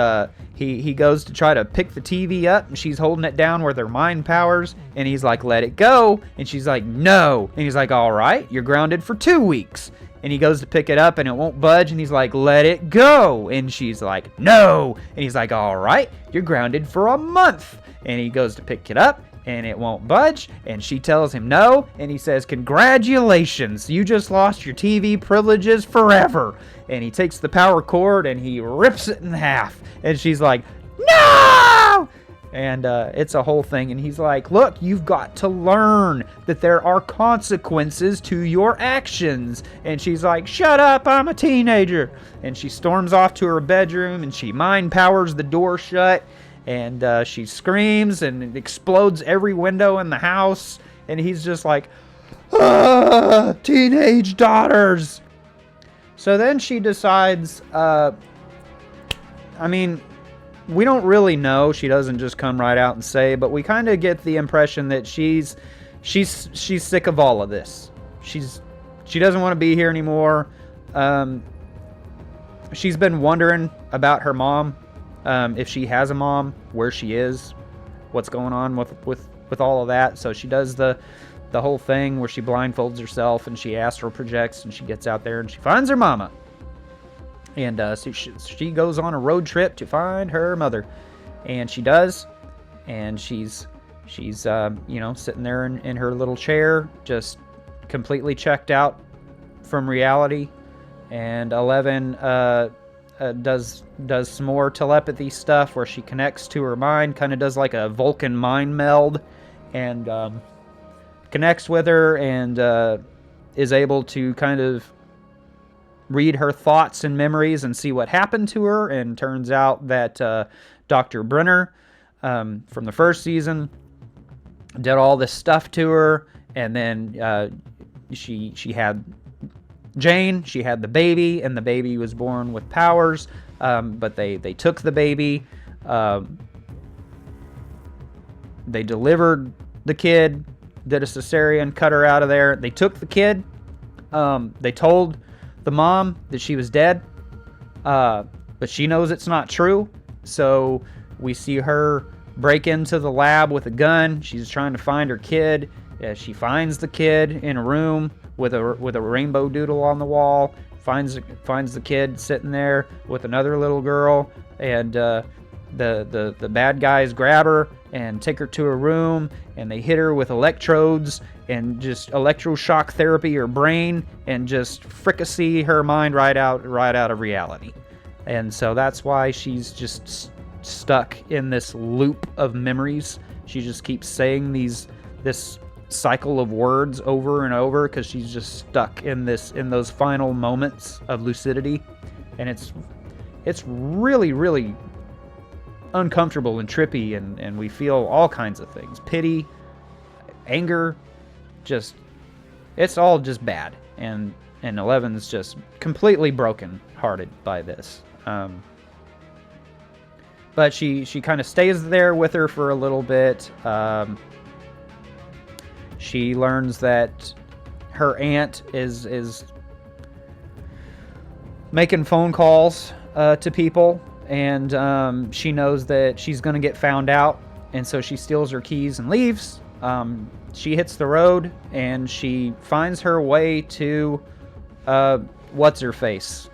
he goes to try to pick the TV up, and she's holding it down with her mind powers, and he's like, let it go. And she's like, no. And he's like, all right, you're grounded for 2 weeks. And he goes to pick it up, and it won't budge, and he's like, let it go. And she's like, no. And he's like, all right, you're grounded for a month. And he goes to pick it up, and it won't budge, and she tells him no, and he says, congratulations, you just lost your TV privileges forever. And he takes the power cord and he rips it in half, and she's like, no! And it's a whole thing, and he's like, look, you've got to learn that there are consequences to your actions. And she's like, shut up, I'm a teenager. And she storms off to her bedroom, and she mind powers the door shut. And she screams, and it explodes every window in the house. And he's just like, teenage daughters. So then she decides, we don't really know. She doesn't just come right out and say, but we kind of get the impression that she's sick of all of this. She doesn't want to be here anymore. She's been wondering about her mom. If she has a mom, where she is, what's going on with all of that. So she does the whole thing where she blindfolds herself and she astral projects, and she gets out there and she finds her mama. And so she goes on a road trip to find her mother, and she does. And she's sitting there in her little chair, just completely checked out from reality. And 11 does some more telepathy stuff where she connects to her mind, kind of does like a Vulcan mind meld, and connects with her, and is able to kind of read her thoughts and memories and see what happened to her. And turns out that Dr. Brenner from the first season did all this stuff to her, and then she had Jane, she had the baby, and the baby was born with powers, but they took the baby, they delivered the kid, did a cesarean, cut her out of there. They took the kid, they told the mom that she was dead, but she knows it's not true. So we see her break into the lab with a gun. She's trying to find her kid. She finds the kid in a room with a rainbow doodle on the wall. finds the kid sitting there with another little girl, and the bad guys grab her and take her to a room, and they hit her with electrodes and just electroshock therapy her brain and just fricassee her mind right out of reality. And so that's why she's just stuck in this loop of memories. She just keeps saying this cycle of words over and over because she's just stuck in those final moments of lucidity. And it's really, really uncomfortable and trippy, and we feel all kinds of things. Pity, anger, it's all just bad. And Eleven's just completely broken hearted by this. But she kind of stays there with her for a little bit. She learns that her aunt is making phone calls to people, and she knows that she's going to get found out, and so she steals her keys and leaves. She hits the road, and she finds her way to what's-her-face,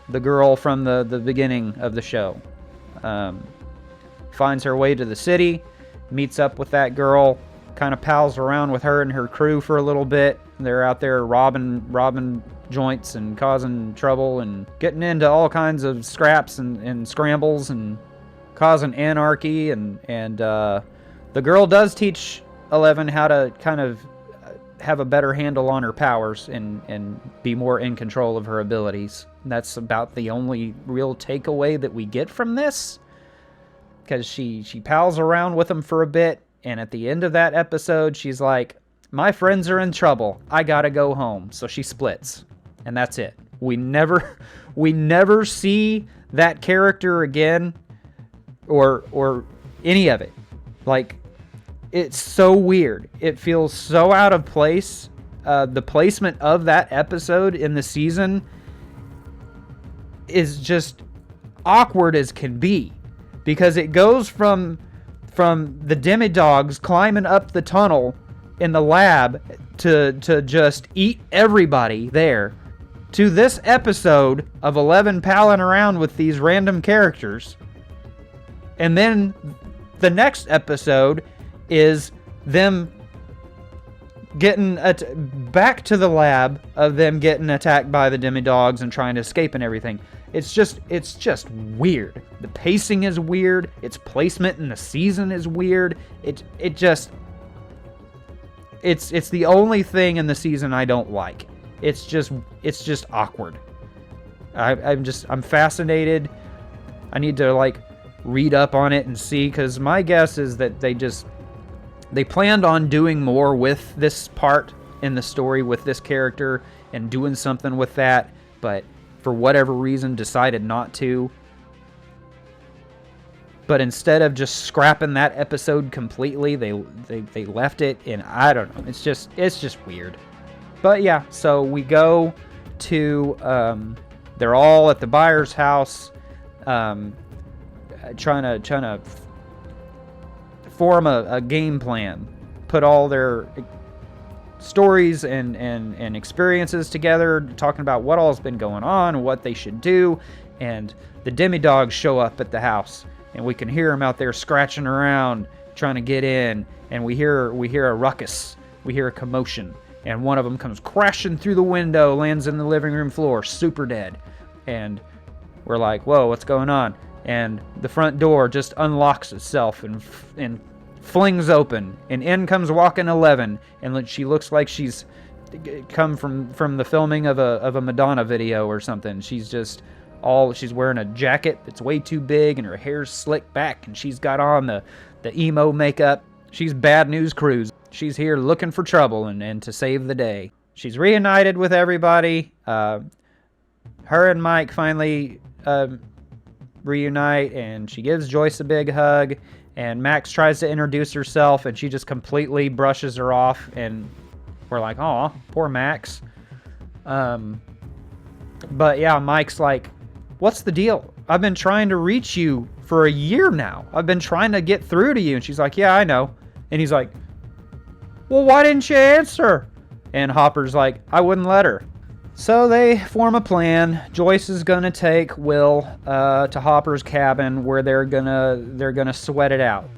the girl from the beginning of the show. Finds her way to the city, meets up with that girl, kind of pals around with her and her crew for a little bit. They're out there robbing joints and causing trouble and getting into all kinds of scraps and scrambles and causing anarchy. And the girl does teach Eleven how to kind of have a better handle on her powers and be more in control of her abilities. And that's about the only real takeaway that we get from this, because she pals around with them for a bit, and at the end of that episode, she's like, my friends are in trouble, I gotta go home. So she splits, and that's it. We never see that character again, or any of it. Like, it's so weird. It feels so out of place. The placement of that episode in the season is just awkward as can be, because it goes from the demidogs climbing up the tunnel in the lab to just eat everybody there, to this episode of 11 palling around with these random characters. And then the next episode is them getting back to the lab of them getting attacked by the demidogs and trying to escape and everything. It's just weird. The pacing is weird. Its placement in the season is weird. It's the only thing in the season I don't like. It's just awkward. I'm fascinated. I need to read up on it and see, because my guess is that they planned on doing more with this part in the story, with this character, and doing something with that, but for whatever reason decided not to. But instead of just scrapping that episode completely, they left it, and I don't know. It's just weird. But yeah, so we go to they're all at the Byers house, trying to form a game plan, put all their stories and experiences together, talking about what all's been going on, what they should do. And the demidogs show up at the house, and we can hear them out there scratching around trying to get in, and we hear a ruckus, we hear a commotion, and one of them comes crashing through the window, lands in the living room floor, super dead. And we're like, whoa, what's going on? And the front door just unlocks itself and flings open, and in comes walking 11, and she looks like she's come from the filming of a Madonna video or something. She's wearing a jacket that's way too big, and her hair's slicked back, and she's got on the emo makeup. She's Bad News Cruz. She's here looking for trouble and to save the day. She's reunited with everybody. Her and Mike finally reunite, and she gives Joyce a big hug, and Max tries to introduce herself, and she just completely brushes her off, and we're like, aw, poor Max. But yeah, Mike's like, what's the deal? I've been trying to reach you for a year now. I've been trying to get through to you. And she's like, yeah, I know. And he's like, well, why didn't you answer? And Hopper's like, I wouldn't let her. So they form a plan. Joyce is gonna take Will to Hopper's cabin, where they're gonna sweat it out.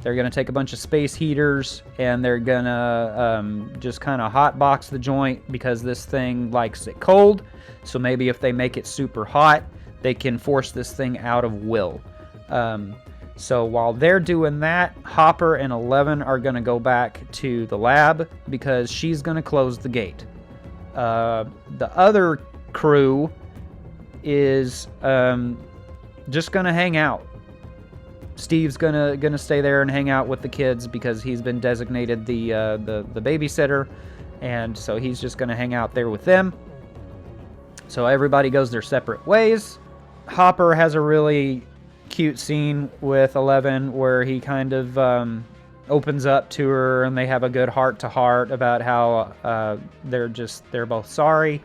They're gonna take a bunch of space heaters, and they're gonna just kind of hotbox the joint, because this thing likes it cold. So maybe if they make it super hot, they can force this thing out of Will. So while they're doing that, Hopper and Eleven are gonna go back to the lab, because she's gonna close the gate. The other crew is just gonna hang out. Steve's gonna stay there and hang out with the kids, because he's been designated the babysitter, and so he's just gonna hang out there with them. So everybody goes their separate ways. Hopper has a really cute scene with Eleven, where he kind of opens up to her, and they have a good heart-to-heart about how they're both sorry,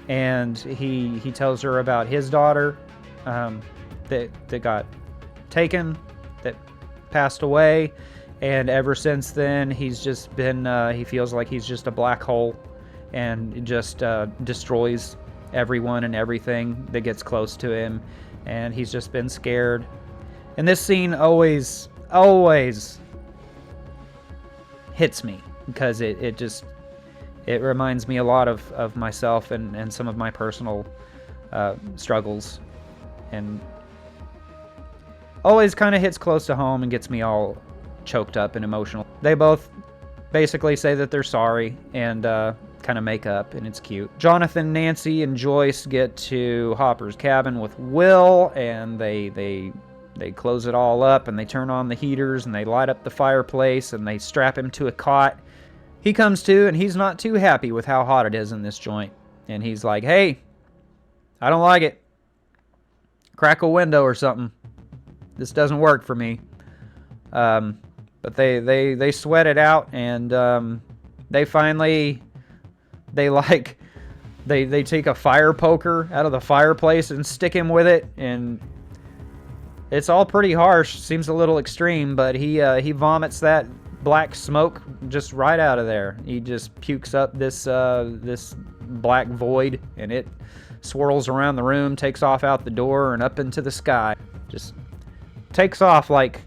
and he tells her about his daughter that got taken, that passed away, and ever since then he's just been he feels like he's just a black hole, and it just destroys everyone and everything that gets close to him, and he's just been scared. And this scene always hits me, because it reminds me a lot of myself and some of my personal struggles, and always kind of hits close to home and gets me all choked up and emotional. They both basically say that they're sorry and kind of make up, and it's cute. Jonathan, Nancy, and Joyce get to Hopper's cabin with Will, and they close it all up, and they turn on the heaters, and they light up the fireplace, and they strap him to a cot. He comes to, and he's not too happy with how hot it is in this joint. And he's like, hey, I don't like it. Crack a window or something. This doesn't work for me. But they sweat it out, and they finally, they take a fire poker out of the fireplace and stick him with it, and it's all pretty harsh. Seems a little extreme, but he vomits that black smoke just right out of there. He just pukes up this black void, and it swirls around the room, takes off out the door and up into the sky. Just takes off like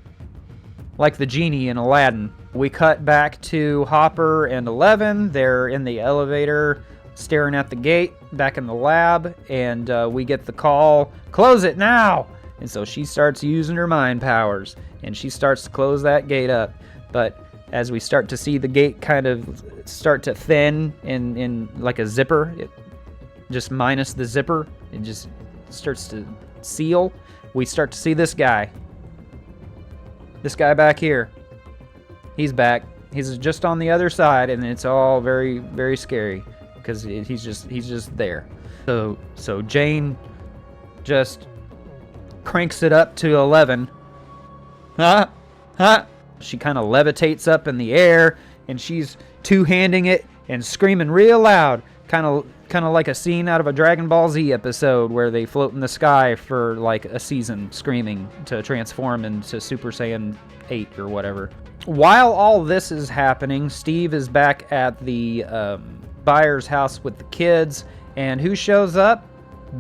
the genie in Aladdin. We cut back to Hopper and Eleven. They're in the elevator, staring at the gate back in the lab, and we get the call, close it now! And so she starts using her mind powers, and she starts to close that gate up. But as we start to see the gate kind of start to thin in like a zipper, it just minus the zipper, it just starts to seal. We start to see this guy. This guy back here. He's back. He's just on the other side, and it's all very, very scary, because he's just there. So Jane just cranks it up to 11. She kind of levitates up in the air, and she's two-handing it and screaming real loud, kind of like a scene out of a Dragon Ball Z episode where they float in the sky for like a season, screaming to transform into Super Saiyan 8 or whatever. While all this is happening, Steve is back at the Byers' house with the kids, and who shows up?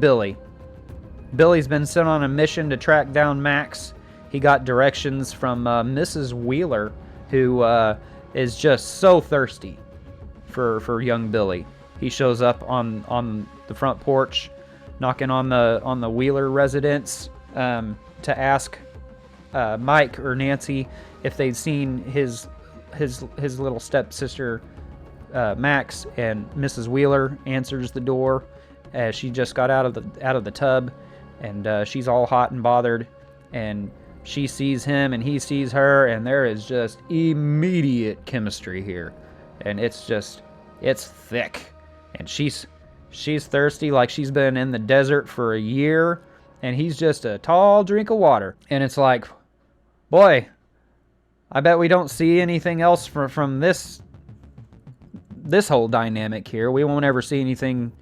Billy. Billy's been sent on a mission to track down Max. He got directions from Mrs. Wheeler, who is just so thirsty for young Billy. He shows up on the front porch, knocking on the Wheeler residence to ask Mike or Nancy if they'd seen his little stepsister Max, and Mrs. Wheeler answers the door as she just got out of the tub, and she's all hot and bothered, and she sees him and he sees her, and there is just immediate chemistry here, and it's thick, and she's thirsty like she's been in the desert for a year, and he's just a tall drink of water. And it's like, boy, I bet we don't see anything else from this whole dynamic here. We won't ever see anything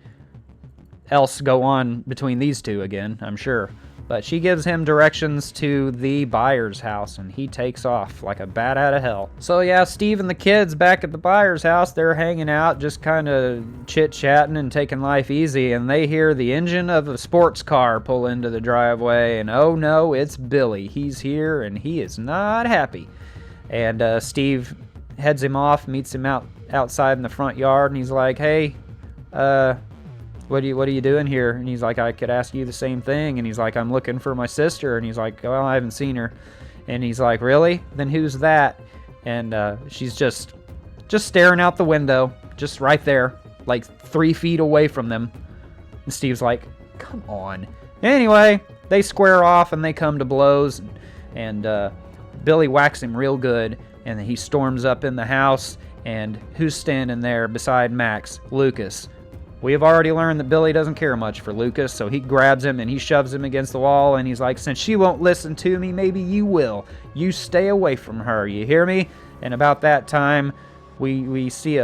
else go on between these two again, I'm sure. But she gives him directions to the Byers' house, and he takes off like a bat out of hell. So yeah, Steve and the kids back at the Byers' house, they're hanging out, just kind of chit-chatting and taking life easy, and they hear the engine of a sports car pull into the driveway, and oh no, it's Billy. He's here, and he is not happy. And Steve heads him off, meets him outside in the front yard, and he's like, hey, what are you doing here? And he's like, I could ask you the same thing. And he's like, I'm looking for my sister. And he's like, well, I haven't seen her. And he's like, really? Then who's that? And she's just staring out the window, just right there, like 3 feet away from them. And Steve's like, come on. Anyway, they square off and they come to blows. And Billy whacks him real good. And then he storms up in the house. And who's standing there beside Max? Lucas. We have already learned that Billy doesn't care much for Lucas, so he grabs him and he shoves him against the wall, and he's like, since she won't listen to me, maybe you will. You stay away from her, you hear me? And about that time, we see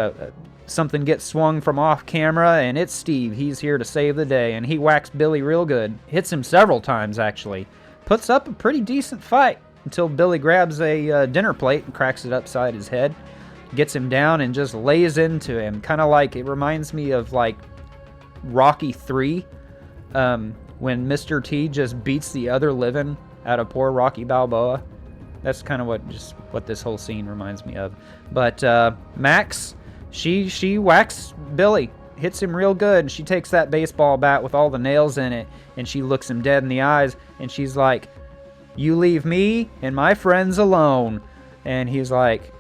something get swung from off camera, and it's Steve. He's here to save the day, and he whacks Billy real good. Hits him several times, actually. Puts up a pretty decent fight until Billy grabs a dinner plate and cracks it upside his head. Gets him down and just lays into him. Kind of like, it reminds me of like Rocky 3, when Mr. T just beats the other living out of poor Rocky Balboa. That's kind of what this whole scene reminds me of. But Max, she whacks Billy, hits him real good. She takes that baseball bat with all the nails in it, and she looks him dead in the eyes, and she's like, you leave me and my friends alone. And he's like,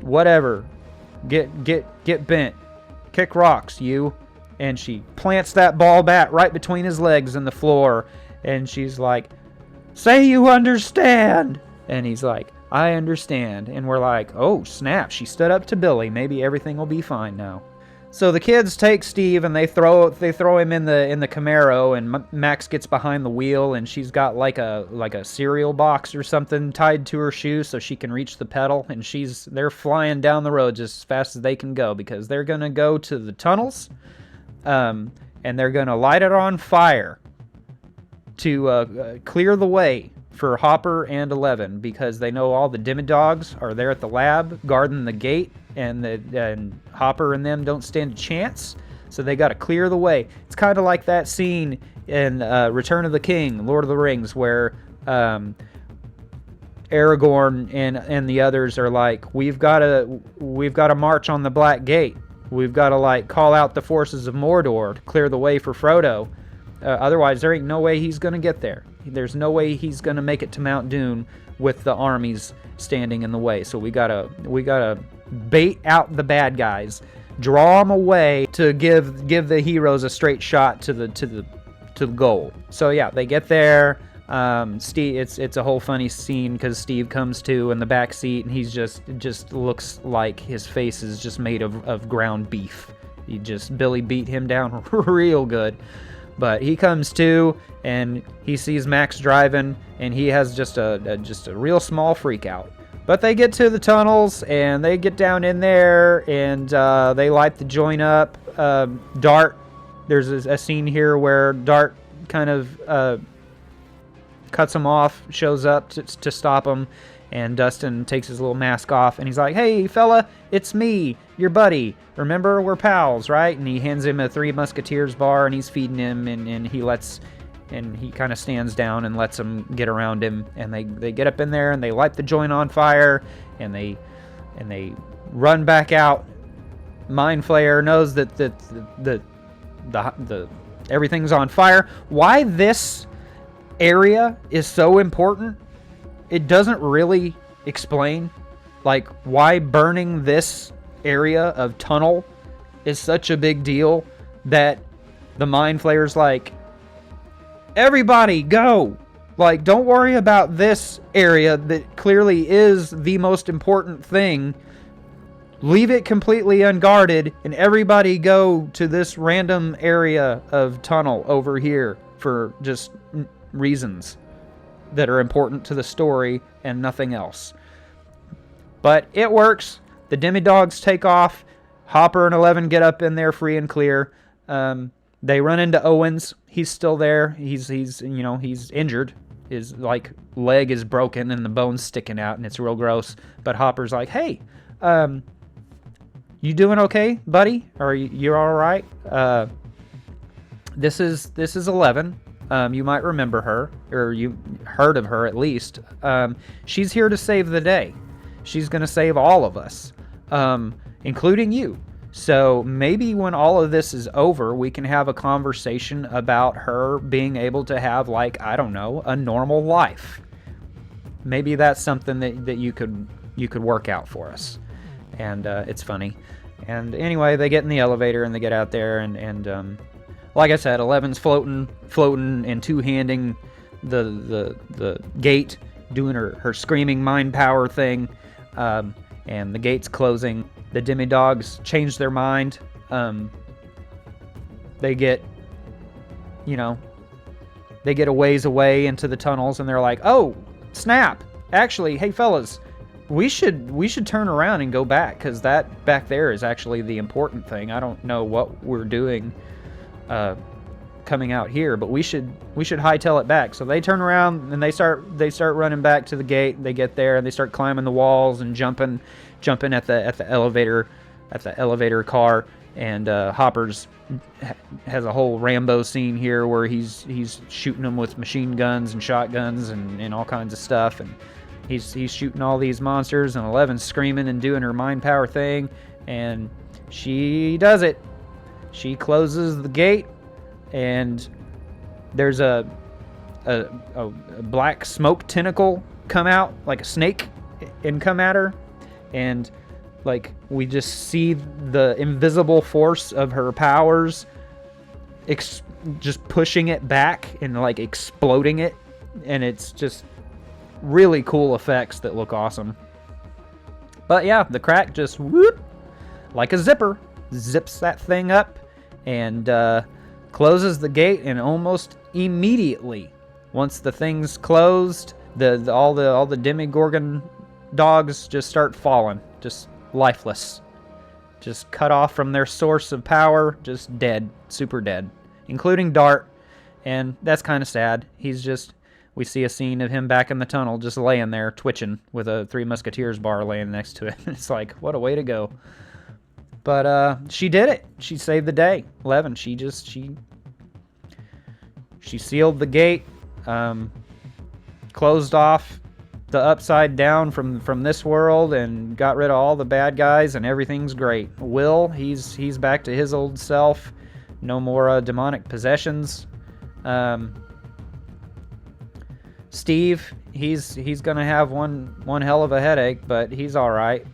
whatever, get bent, kick rocks, you. And she plants that ball bat right between his legs in the floor, and she's like, say you understand. And he's like, I understand. And we're like, oh snap, she stood up to Billy, maybe everything will be fine now. So the kids take Steve and they throw him in the Camaro, and Max gets behind the wheel, and she's got like a cereal box or something tied to her shoe so she can reach the pedal, and they're flying down the road just as fast as they can go, because they're gonna go to the tunnels, and they're gonna light it on fire to clear the way for Hopper and 11, because they know all the Demidogs are there at the lab guarding the gate, and Hopper and them don't stand a chance, so they got to clear the way. It's kind of like that scene in Return of the King, Lord of the Rings, where Aragorn and the others are like, we've got to march on the Black Gate. We've got to like call out the forces of Mordor to clear the way for Frodo. Otherwise, there ain't no way he's gonna get there. There's no way he's gonna make it to Mount Doom with the armies standing in the way. So we gotta bait out the bad guys, draw them away to give the heroes a straight shot to the goal. So yeah, they get there. Steve, it's a whole funny scene because Steve comes to in the back seat, and he's just looks like his face is just made of ground beef. Billy beat him down real good. But he comes to, and he sees Max driving, and he has just a real small freak out. But they get to the tunnels, and they get down in there, and they light the joint up. Dart, there's a scene here where Dart kind of cuts him off, shows up to stop him, and Dustin takes his little mask off, and he's like, hey, fella, it's me, your buddy. Remember, we're pals, right? And he hands him a Three Musketeers bar, and he's feeding him, and he kind of stands down and lets him get around him, and they get up in there, and they light the joint on fire, and they run back out. Mind Flayer knows that the everything's on fire. Why this area is so important, it doesn't really explain. Like, why burning this area of tunnel is such a big deal that the Mind Flayer's like, everybody go! Like, don't worry about this area that clearly is the most important thing. Leave it completely unguarded, and everybody go to this random area of tunnel over here for just reasons that are important to the story and nothing else. But it works. The Demidogs take off. Hopper and 11 get up in there free and clear. They run into Owens. He's still there. He's injured. His like leg is broken and the bone's sticking out and it's real gross. But Hopper's like, "Hey, you doing okay, buddy? Or you're all right?" This is 11. You might remember her, or you heard of her at least. She's here to save the day. She's going to save all of us, including you. So maybe when all of this is over, we can have a conversation about her being able to have, like, I don't know, a normal life. Maybe that's something that you could work out for us. And it's funny. And anyway, they get in the elevator and they get out there, and like I said, 11's floating and two-handing the gate, doing her screaming mind power thing, and the gate's closing. The demi-dogs change their mind. They get a ways away into the tunnels, and they're like, "Oh, snap! Actually, hey fellas, we should turn around and go back, because that back there is actually the important thing. I don't know what we're doing coming out here, but we should hightail it back." So they turn around and they start running back to the gate. They get there and they start climbing the walls and jumping at the elevator car. And Hopper's has a whole Rambo scene here where he's shooting them with machine guns and shotguns and all kinds of stuff, and he's shooting all these monsters, and 11's screaming and doing her mind power thing, and she does it. She closes the gate, and there's a black smoke tentacle come out, like a snake, and come at her, and like we just see the invisible force of her powers just pushing it back and like exploding it, and it's just really cool effects that look awesome. But yeah, the crack just whoop, like a zipper, zips that thing up and closes the gate, and almost immediately, once the thing's closed, all the Demogorgon dogs just start falling, just lifeless, just cut off from their source of power, just dead, super dead, including Dart, and that's kind of sad. We see a scene of him back in the tunnel, just laying there, twitching, with a Three Musketeers bar laying next to it. It's like, what a way to go. But she did it. She saved the day. 11. She sealed the gate, closed off the Upside Down from this world, and got rid of all the bad guys, and everything's great. Will, he's back to his old self. No more demonic possessions. Steve, he's gonna have one hell of a headache, but he's all right.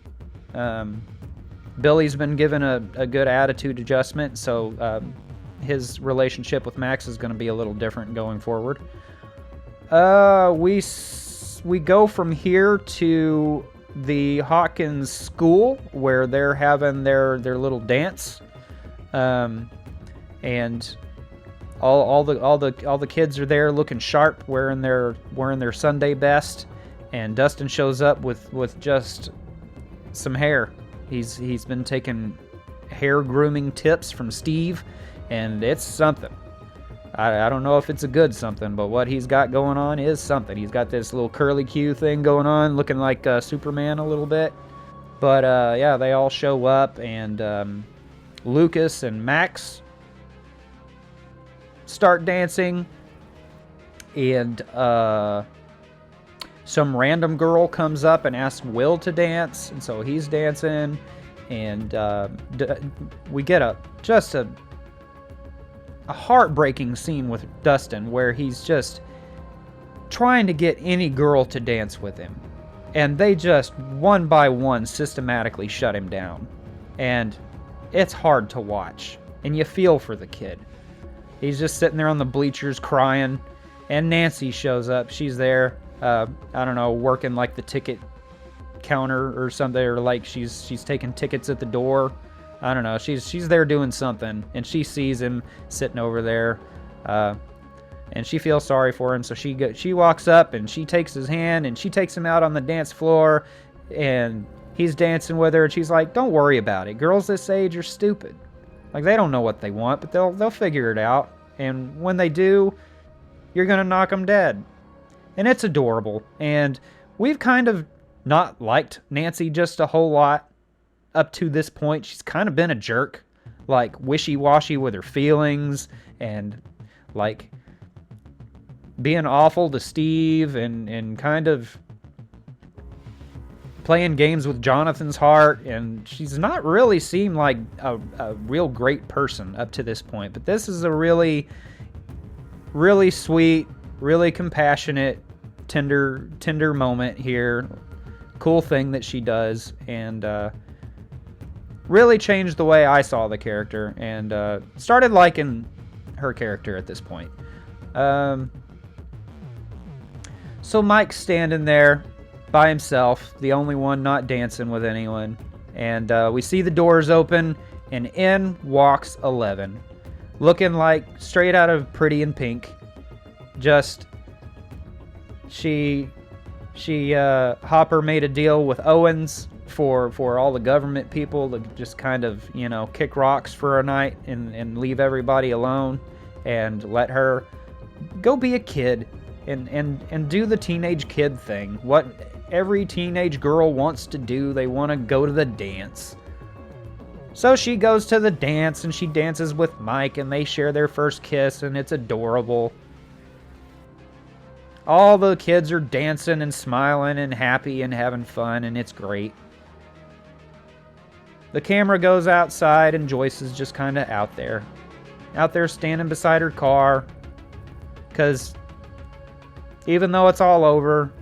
Billy's been given a good attitude adjustment, so his relationship with Max is going to be a little different going forward. We go from here to the Hawkins school, where they're having their little dance, and all the kids are there looking sharp, wearing their Sunday best, and Dustin shows up with just some hair. He's been taking hair grooming tips from Steve, and it's something. I don't know if it's a good something, but what he's got going on is something. He's got this little curly Q thing going on, looking like Superman a little bit. But yeah, they all show up, and Lucas and Max start dancing, and some random girl comes up and asks Will to dance, and so he's dancing, and we get a heartbreaking scene with Dustin, where he's just trying to get any girl to dance with him, and they just one by one systematically shut him down, and it's hard to watch, and you feel for the kid. He's just sitting there on the bleachers crying, and Nancy shows up. She's there, I don't know, working like the ticket counter or something, or like she's taking tickets at the door. I don't know. She's there doing something, and she sees him sitting over there, and she feels sorry for him. So she walks up and she takes his hand and she takes him out on the dance floor, and he's dancing with her, and she's like, "Don't worry about it. Girls this age are stupid. Like, they don't know what they want, but they'll figure it out. And when they do, you're going to knock them dead. And it's adorable. And we've kind of not liked Nancy just a whole lot up to this point. She's kind of been a jerk, like wishy-washy with her feelings, and like being awful to Steve, and kind of playing games with Jonathan's heart. And she's not really seemed like a real great person up to this point. But this is a really, really sweet, really compassionate, tender moment here. Cool thing that she does, and really changed the way I saw the character, and started liking her character at this point. So Mike's standing there by himself, the only one not dancing with anyone, and we see the doors open, and in walks 11, looking like straight out of Pretty in Pink. Just Hopper made a deal with Owens for all the government people to just kind of, kick rocks for a night and leave everybody alone and let her go be a kid and do the teenage kid thing. What every teenage girl wants to do. They want to go to the dance. So she goes to the dance, and she dances with Mike, and they share their first kiss, and it's adorable. All the kids are dancing and smiling and happy and having fun, and it's great. The camera goes outside, and Joyce is just kind of out there standing beside her car, because even though it's all over,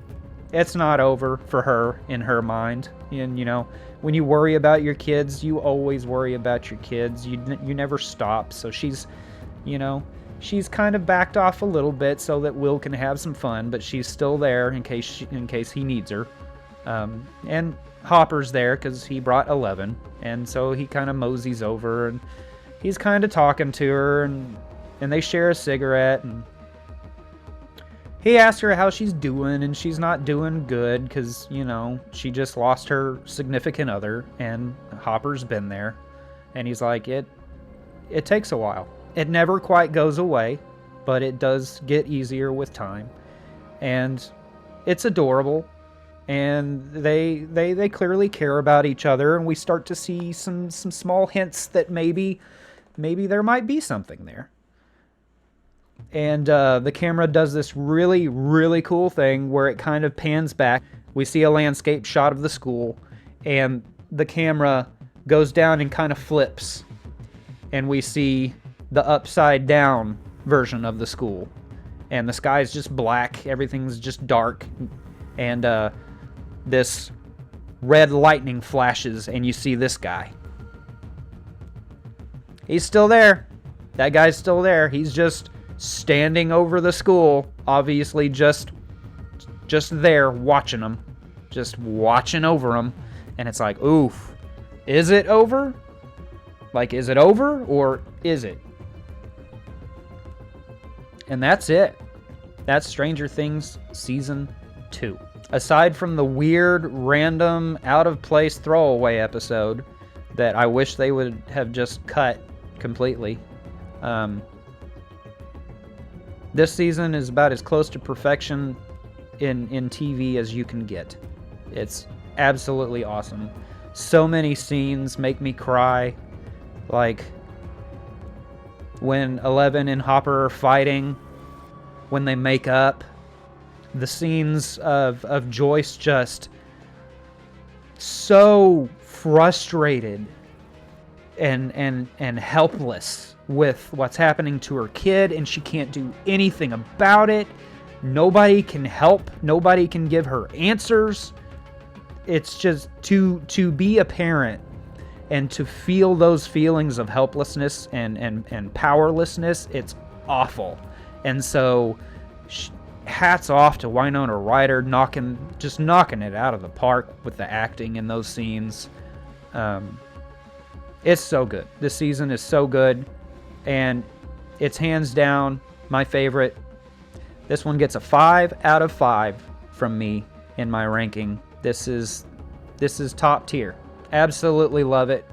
it's not over for her in her mind. And, when you worry about your kids, you always worry about your kids. You never stop. So she's kind of backed off a little bit so that Will can have some fun, but she's still there in case he needs her. And Hopper's there because he brought 11, and so he kind of moseys over, and he's kind of talking to her, and they share a cigarette, and he asks her how she's doing, and she's not doing good because, she just lost her significant other, and Hopper's been there. And he's like, it takes a while. It never quite goes away, but it does get easier with time. And it's adorable. And they clearly care about each other, and we start to see some small hints that maybe there might be something there. And the camera does this really, really cool thing where it kind of pans back. We see a landscape shot of the school, and the camera goes down and kind of flips. And we see the upside down version of the school. And the sky's just black. Everything's just dark. And this red lightning flashes, and you see this guy. He's still there. That guy's still there. He's just standing over the school, obviously just there watching them, just watching over them. And it's like, oof, is it over? Like, is it over, or is it? And that's it. That's Stranger Things Season 2. Aside from the weird, random, out-of-place throwaway episode that I wish they would have just cut completely, this season is about as close to perfection in TV as you can get. It's absolutely awesome. So many scenes make me cry. Like when Eleven and Hopper are fighting, when they make up, the scenes of Joyce just so frustrated and helpless with what's happening to her kid, and she can't do anything about it. Nobody can help. Nobody can give her answers. It's just to be a parent and to feel those feelings of helplessness and powerlessness, it's awful. And so hats off to Winona Ryder knocking it out of the park with the acting in those scenes. It's so good. This season is so good, and it's hands down my favorite. This one gets a 5 out of 5 from me in my ranking. This is top tier. Absolutely love it.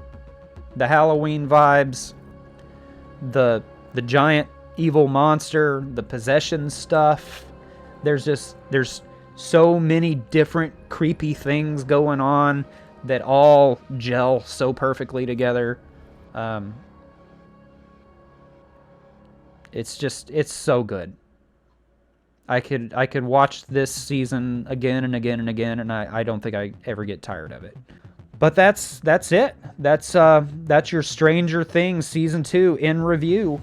The Halloween vibes the giant evil monster, the possession stuff. There's so many different creepy things going on that all gel so perfectly together. It's so good. I could watch this season again and again and again, and I don't think I ever get tired of it. But that's it. That's your Stranger Things season 2 in review.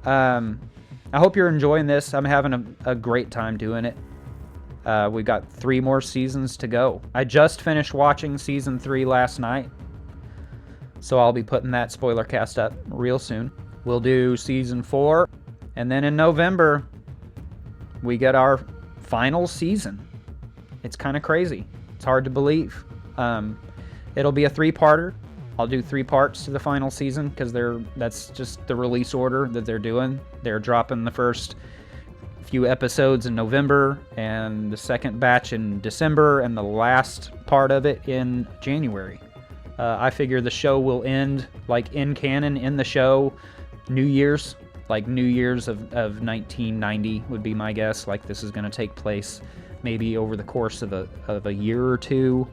I hope you're enjoying this. I'm having a great time doing it. We've got 3 more seasons to go. I just finished watching season 3 last night, so I'll be putting that spoiler cast up real soon. We'll do season 4, and then in November, we get our final season. It's kind of crazy. It's hard to believe. It'll be a 3-parter. I'll do 3 parts to the final season because that's just the release order that they're doing. They're dropping the first few episodes in November, and the second batch in December, and the last part of it in January. I figure the show will end, like in canon in the show, New Year's. Like New Year's of 1990 would be my guess. Like this is going to take place maybe over the course of a year or two,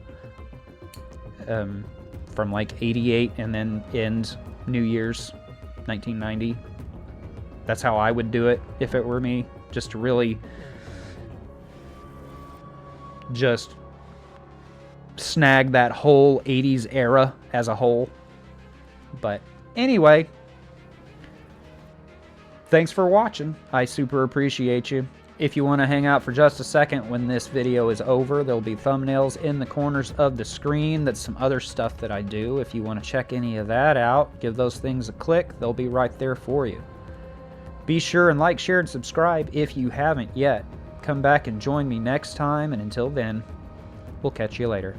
from like 88 and then end New Year's 1990. That's how I would do it if it were me. Just to really just snag that whole 80s era as a whole. But anyway, thanks for watching. I super appreciate you. If you want to hang out for just a second when this video is over, there'll be thumbnails in the corners of the screen. That's some other stuff that I do. If you want to check any of that out, give those things a click. They'll be right there for you. Be sure and like, share, and subscribe if you haven't yet. Come back and join me next time, and until then, we'll catch you later.